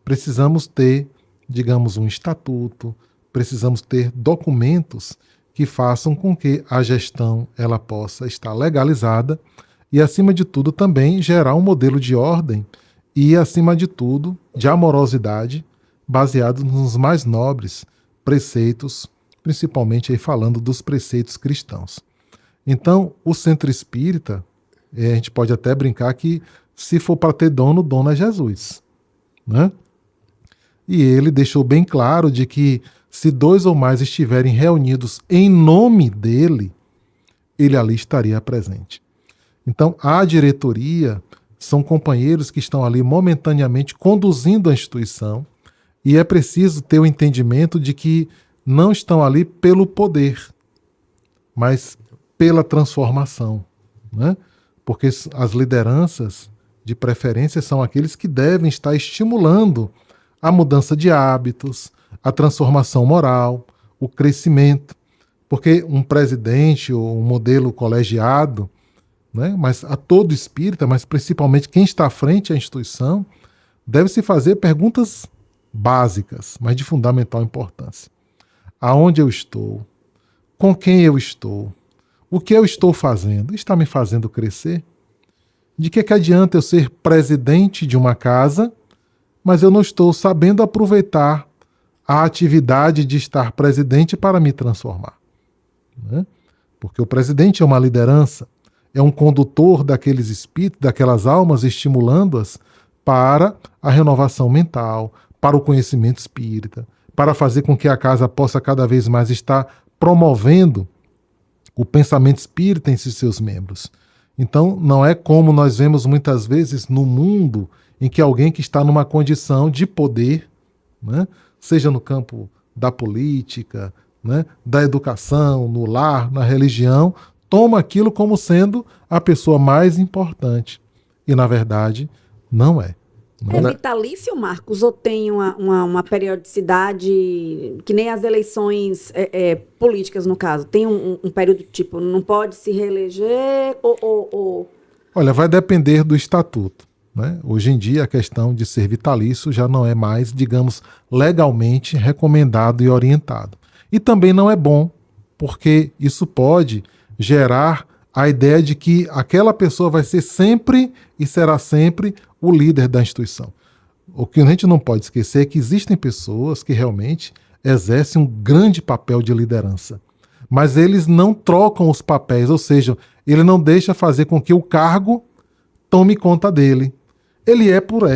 precisamos ter, digamos, um estatuto, precisamos ter documentos que façam com que a gestão ela possa estar legalizada e, acima de tudo, também gerar um modelo de ordem e, acima de tudo, de amorosidade, baseado nos mais nobres preceitos, principalmente aí falando dos preceitos cristãos. Então, o centro espírita, a gente pode até brincar que, se for para ter dono, o dono é Jesus, né? E ele deixou bem claro de que, se 2 ou mais estiverem reunidos em nome dele, ele ali estaria presente. Então, a diretoria são companheiros que estão ali momentaneamente conduzindo a instituição, e é preciso ter o entendimento de que não estão ali pelo poder, mas pela transformação, né? Porque as lideranças, de preferência, são aqueles que devem estar estimulando a mudança de hábitos, a transformação moral, o crescimento. Porque um presidente ou um modelo colegiado, né, mas a todo espírita, mas principalmente quem está à frente à instituição, deve se fazer perguntas básicas, mas de fundamental importância. Aonde eu estou? Com quem eu estou? O que eu estou fazendo? Está me fazendo crescer? De que adianta eu ser presidente de uma casa, mas eu não estou sabendo aproveitar a atividade de estar presidente para me transformar? Né? Porque o presidente é uma liderança, é um condutor daqueles espíritos, daquelas almas, estimulando-as para a renovação mental, para o conhecimento espírita, para fazer com que a casa possa cada vez mais estar promovendo o pensamento espírita em seus membros. Então, não é como nós vemos muitas vezes no mundo, em que alguém que está numa condição de poder, né, seja no campo da política, né, da educação, no lar, na religião, toma aquilo como sendo a pessoa mais importante. E, na verdade, não é. É vitalício, Marcos, ou tem uma periodicidade, que nem as eleições políticas, no caso? Tem um período, tipo, não pode se reeleger ou... Olha, vai depender do estatuto, né? Hoje em dia, a questão de ser vitalício já não é mais, digamos, legalmente recomendado e orientado. E também não é bom, porque isso pode gerar a ideia de que aquela pessoa vai ser sempre e será sempre o líder da instituição. O que a gente não pode esquecer é que existem pessoas que realmente exercem um grande papel de liderança, mas eles não trocam os papéis, ou seja, ele não deixa fazer com que o cargo tome conta dele. Ele é por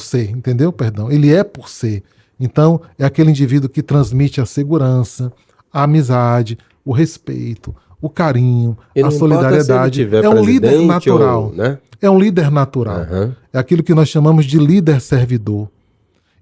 ser, entendeu? Perdão, ele é por ser. Então, é aquele indivíduo que transmite a segurança, a amizade, o respeito, o carinho, a solidariedade. É um líder natural. Né? É um líder natural. Uhum. É aquilo que nós chamamos de líder servidor.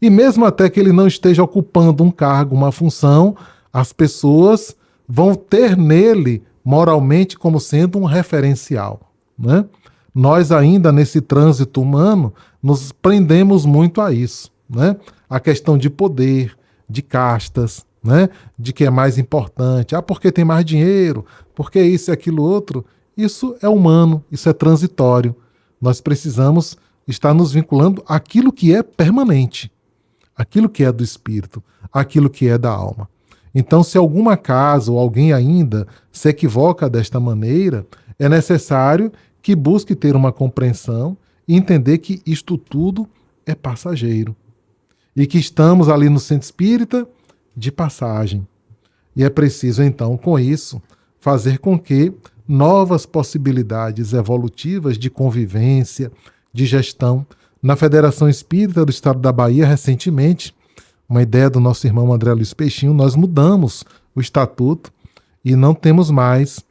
E mesmo até que ele não esteja ocupando um cargo, uma função, as pessoas vão ter nele, moralmente, como sendo um referencial. Né? Nós ainda, nesse trânsito humano, nos prendemos muito a isso. Né? A questão de poder, de castas, né? De que é mais importante, porque tem mais dinheiro, porque isso e aquilo outro. Isso é humano, isso é transitório. Nós precisamos estar nos vinculando àquilo que é permanente, aquilo que é do espírito, aquilo que é da alma. Então, se alguma casa ou alguém ainda se equivoca desta maneira, é necessário que busque ter uma compreensão e entender que isto tudo é passageiro. E que estamos ali no centro espírita de passagem. E é preciso, então, com isso, fazer com que novas possibilidades evolutivas de convivência, de gestão. Na Federação Espírita do Estado da Bahia, recentemente, uma ideia do nosso irmão André Luiz Peixinho, nós mudamos o estatuto e não temos mais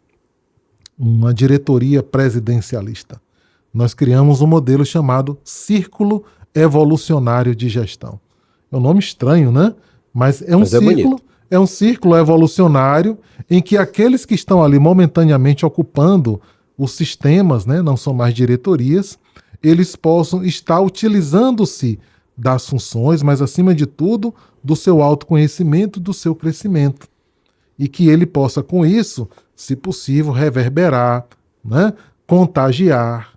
uma diretoria presidencialista. Nós criamos um modelo chamado Círculo Evolucionário de Gestão. É um nome estranho, né? Mas é um círculo evolucionário em que aqueles que estão ali momentaneamente ocupando os sistemas, né, não são mais diretorias, eles possam estar utilizando-se das funções, mas acima de tudo, do seu autoconhecimento, do seu crescimento. E que ele possa, com isso, se possível, reverberar, né, contagiar,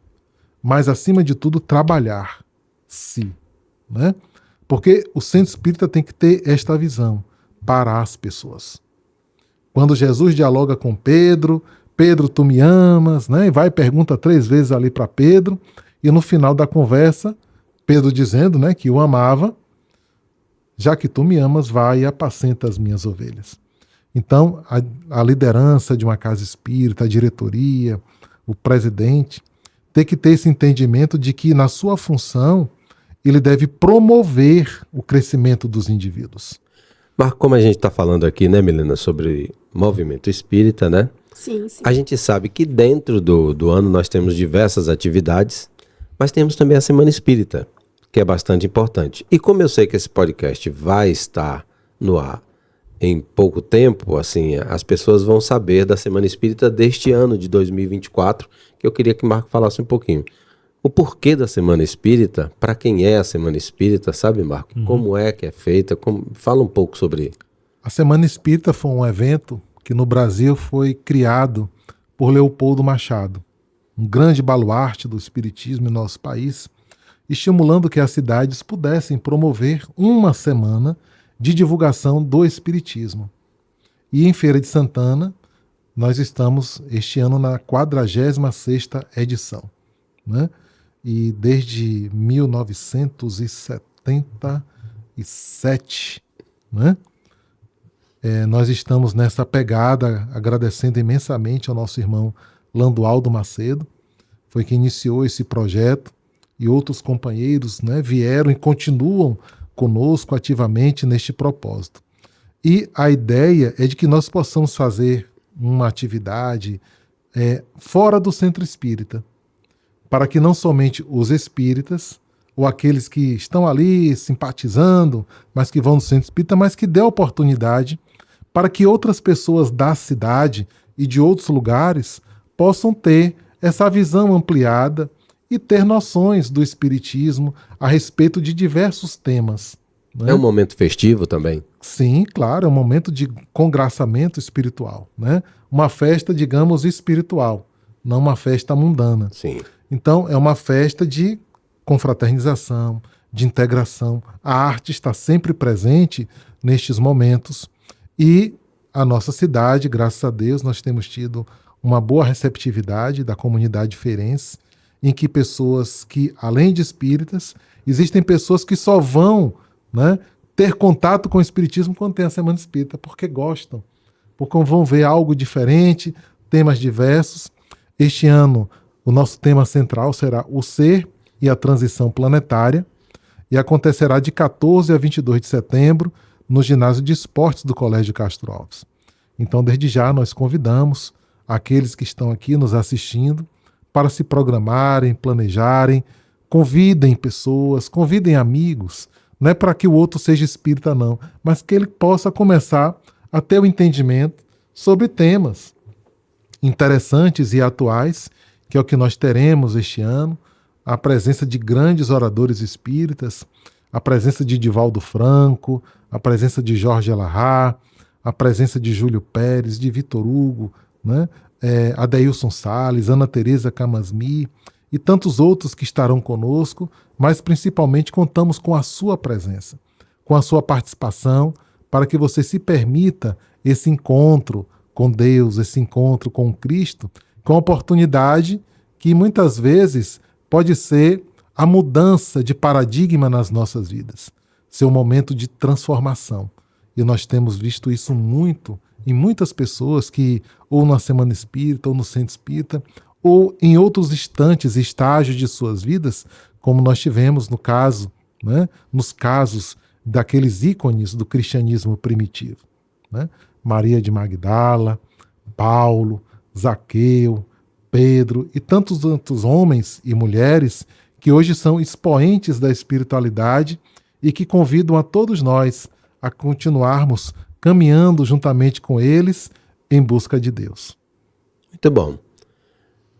mas acima de tudo, trabalhar-se, né? Porque o centro espírita tem que ter esta visão para as pessoas. Quando Jesus dialoga com Pedro, Pedro, tu me amas, né? E vai e pergunta 3 vezes ali para Pedro, e no final da conversa, Pedro dizendo, né, que o amava, já que tu me amas, vai e apacenta as minhas ovelhas. Então, a liderança de uma casa espírita, a diretoria, o presidente, tem que ter esse entendimento de que na sua função ele deve promover o crescimento dos indivíduos. Mas como a gente está falando aqui, né, Milena, sobre movimento espírita, né? Sim, sim. A gente sabe que dentro do ano nós temos diversas atividades, mas temos também a Semana Espírita, que é bastante importante. E como eu sei que esse podcast vai estar no ar em pouco tempo, assim, as pessoas vão saber da Semana Espírita deste ano de 2024, que eu queria que o Marco falasse um pouquinho. O porquê da Semana Espírita, para quem é a Semana Espírita, sabe, Marco? Como é que é feita? Fala um pouco sobre... A Semana Espírita foi um evento que no Brasil foi criado por Leopoldo Machado, um grande baluarte do espiritismo em nosso país, estimulando que as cidades pudessem promover uma semana de divulgação do espiritismo. E em Feira de Santana, nós estamos este ano na 46ª edição, né? E desde 1977, né? Nós estamos nessa pegada, agradecendo imensamente ao nosso irmão Landualdo Macedo, foi quem iniciou esse projeto, e outros companheiros, né, vieram e continuam conosco ativamente neste propósito. E a ideia é de que nós possamos fazer uma atividade fora do centro espírita, para que não somente os espíritas, ou aqueles que estão ali simpatizando, mas que vão no centro espírita, mas que dê oportunidade para que outras pessoas da cidade e de outros lugares possam ter essa visão ampliada e ter noções do espiritismo a respeito de diversos temas, né? É um momento festivo também? Sim, claro, é um momento de congraçamento espiritual, né? Uma festa, digamos, espiritual, não uma festa mundana. Sim. Então, é uma festa de confraternização, de integração. A arte está sempre presente nestes momentos e a nossa cidade, graças a Deus, nós temos tido uma boa receptividade da comunidade feirense, em que pessoas que, além de espíritas, existem pessoas que só vão, né, ter contato com o espiritismo quando tem a Semana Espírita, porque gostam, porque vão ver algo diferente, temas diversos. Este ano, o nosso tema central será o ser e a transição planetária, e acontecerá de 14 a 22 de setembro no ginásio de esportes do Colégio Castro Alves. Então, desde já, nós convidamos aqueles que estão aqui nos assistindo para se programarem, planejarem, convidem pessoas, convidem amigos, não é para que o outro seja espírita não, mas que ele possa começar a ter o entendimento sobre temas interessantes e atuais, que é o que nós teremos este ano, a presença de grandes oradores espíritas, a presença de Divaldo Franco, a presença de Jorge Alahá, a presença de Júlio Pérez, de Vitor Hugo, né? Adeilson Salles, Ana Teresa Camasmi e tantos outros que estarão conosco, mas principalmente contamos com a sua presença, com a sua participação, para que você se permita esse encontro com Deus, esse encontro com Cristo, com a oportunidade que muitas vezes pode ser a mudança de paradigma nas nossas vidas, ser um momento de transformação. E nós temos visto isso muito em muitas pessoas que, ou na Semana Espírita, ou no Centro Espírita, ou em outros instantes e estágios de suas vidas, como nós tivemos no caso, né, nos casos daqueles ícones do cristianismo primitivo, né? Maria de Magdala, Paulo, Zaqueu, Pedro e tantos outros homens e mulheres que hoje são expoentes da espiritualidade e que convidam a todos nós a continuarmos caminhando juntamente com eles em busca de Deus. Muito bom.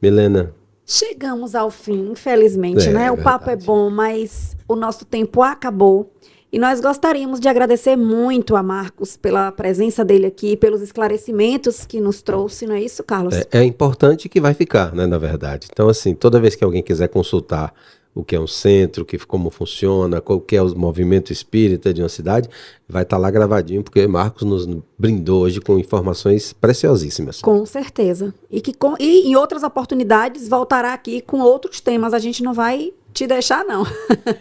Milena. Chegamos ao fim, infelizmente, né? O papo é verdade. bom, mas o nosso tempo acabou. E nós gostaríamos de agradecer muito a Marcos pela presença dele aqui, pelos esclarecimentos que nos trouxe, não é isso, Carlos? É importante que vai ficar, né, na verdade. Então, assim, toda vez que alguém quiser consultar o que é um centro, como funciona, qual que é o movimento espírita de uma cidade, vai estar lá gravadinho, porque Marcos nos brindou hoje com informações preciosíssimas. Com certeza. E em outras oportunidades voltará aqui com outros temas. A gente não vai te deixar, não.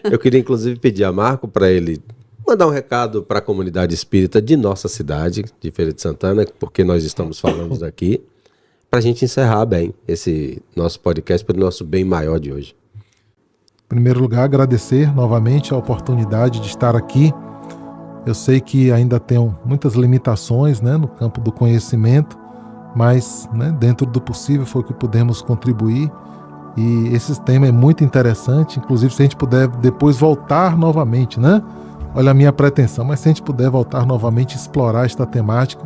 Eu queria, inclusive, pedir a Marco para ele mandar um recado para a comunidade espírita de nossa cidade, de Feira de Santana, porque nós estamos falando daqui, para a gente encerrar bem esse nosso podcast pelo nosso bem maior de hoje. Em primeiro lugar, agradecer novamente a oportunidade de estar aqui. Eu sei que ainda tenho muitas limitações, né, no campo do conhecimento, mas, né, dentro do possível foi o que pudemos contribuir. E esse tema é muito interessante, inclusive se a gente puder depois voltar novamente, né, Olha a minha pretensão, mas se a gente puder voltar novamente a explorar esta temática,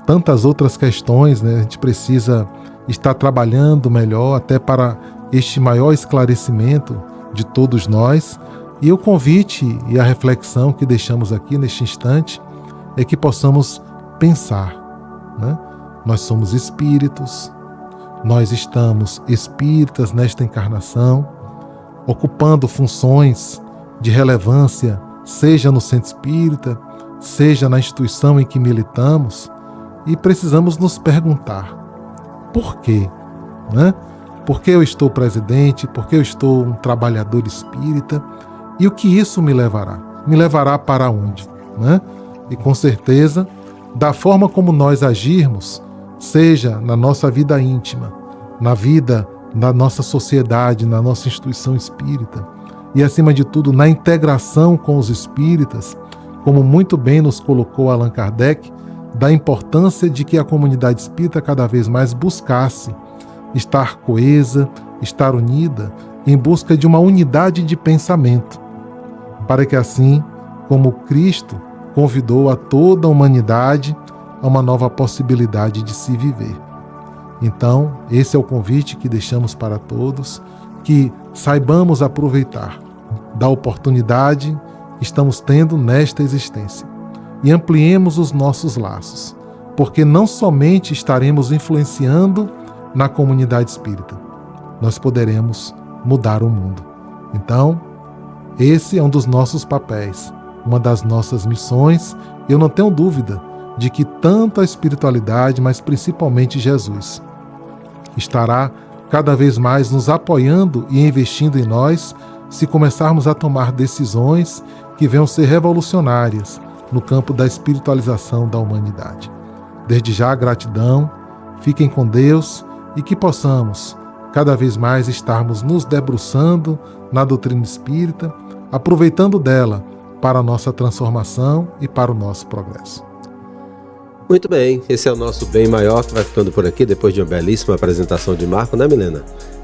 tantas outras questões, né? A gente precisa estar trabalhando melhor até para este maior esclarecimento de todos nós. E o convite e a reflexão que deixamos aqui neste instante é que possamos pensar, né? Nós somos espíritos, nós estamos espíritas nesta encarnação, ocupando funções de relevância, seja no centro espírita, seja na instituição em que militamos, e precisamos nos perguntar: por quê? Né? Por que eu estou presidente? Por que eu estou um trabalhador espírita? E o que isso me levará? Me levará para onde? Né? E com certeza, da forma como nós agirmos, seja na nossa vida íntima, na vida da nossa sociedade, na nossa instituição espírita, e acima de tudo na integração com os espíritas, como muito bem nos colocou Allan Kardec, da importância de que a comunidade espírita cada vez mais buscasse estar coesa, estar unida, em busca de uma unidade de pensamento, para que assim, como Cristo convidou a toda a humanidade a uma nova possibilidade de se viver. Então, esse é o convite que deixamos para todos, que saibamos aproveitar da oportunidade que estamos tendo nesta existência e ampliemos os nossos laços, porque não somente estaremos influenciando na comunidade espírita, nós poderemos mudar o mundo. Então, esse é um dos nossos papéis, uma das nossas missões. Eu não tenho dúvida de que tanto a espiritualidade, mas principalmente Jesus, estará cada vez mais nos apoiando e investindo em nós, se começarmos a tomar decisões que venham ser revolucionárias no campo da espiritualização da humanidade. Desde já, gratidão, fiquem com Deus e que possamos cada vez mais estarmos nos debruçando na doutrina espírita, aproveitando dela para a nossa transformação e para o nosso progresso. Muito bem, esse é o nosso Bem Maior, que vai ficando por aqui depois de uma belíssima apresentação de Marco, né, Milena?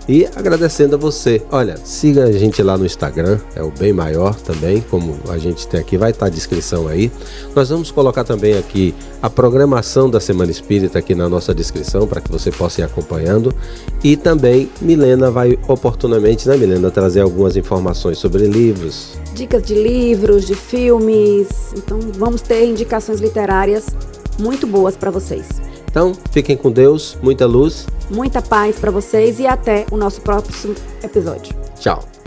E agradecendo a você. Olha, siga a gente lá no Instagram, é o Bem Maior também, como a gente tem aqui, vai estar a descrição aí. Nós vamos colocar também aqui a programação da Semana Espírita aqui na nossa descrição, para que você possa ir acompanhando. E também Milena vai oportunamente, né, Milena, trazer algumas informações sobre livros. Dicas de livros, de filmes, então vamos ter indicações literárias muito boas para vocês. Então, fiquem com Deus, muita luz, muita paz para vocês e até o nosso próximo episódio. Tchau.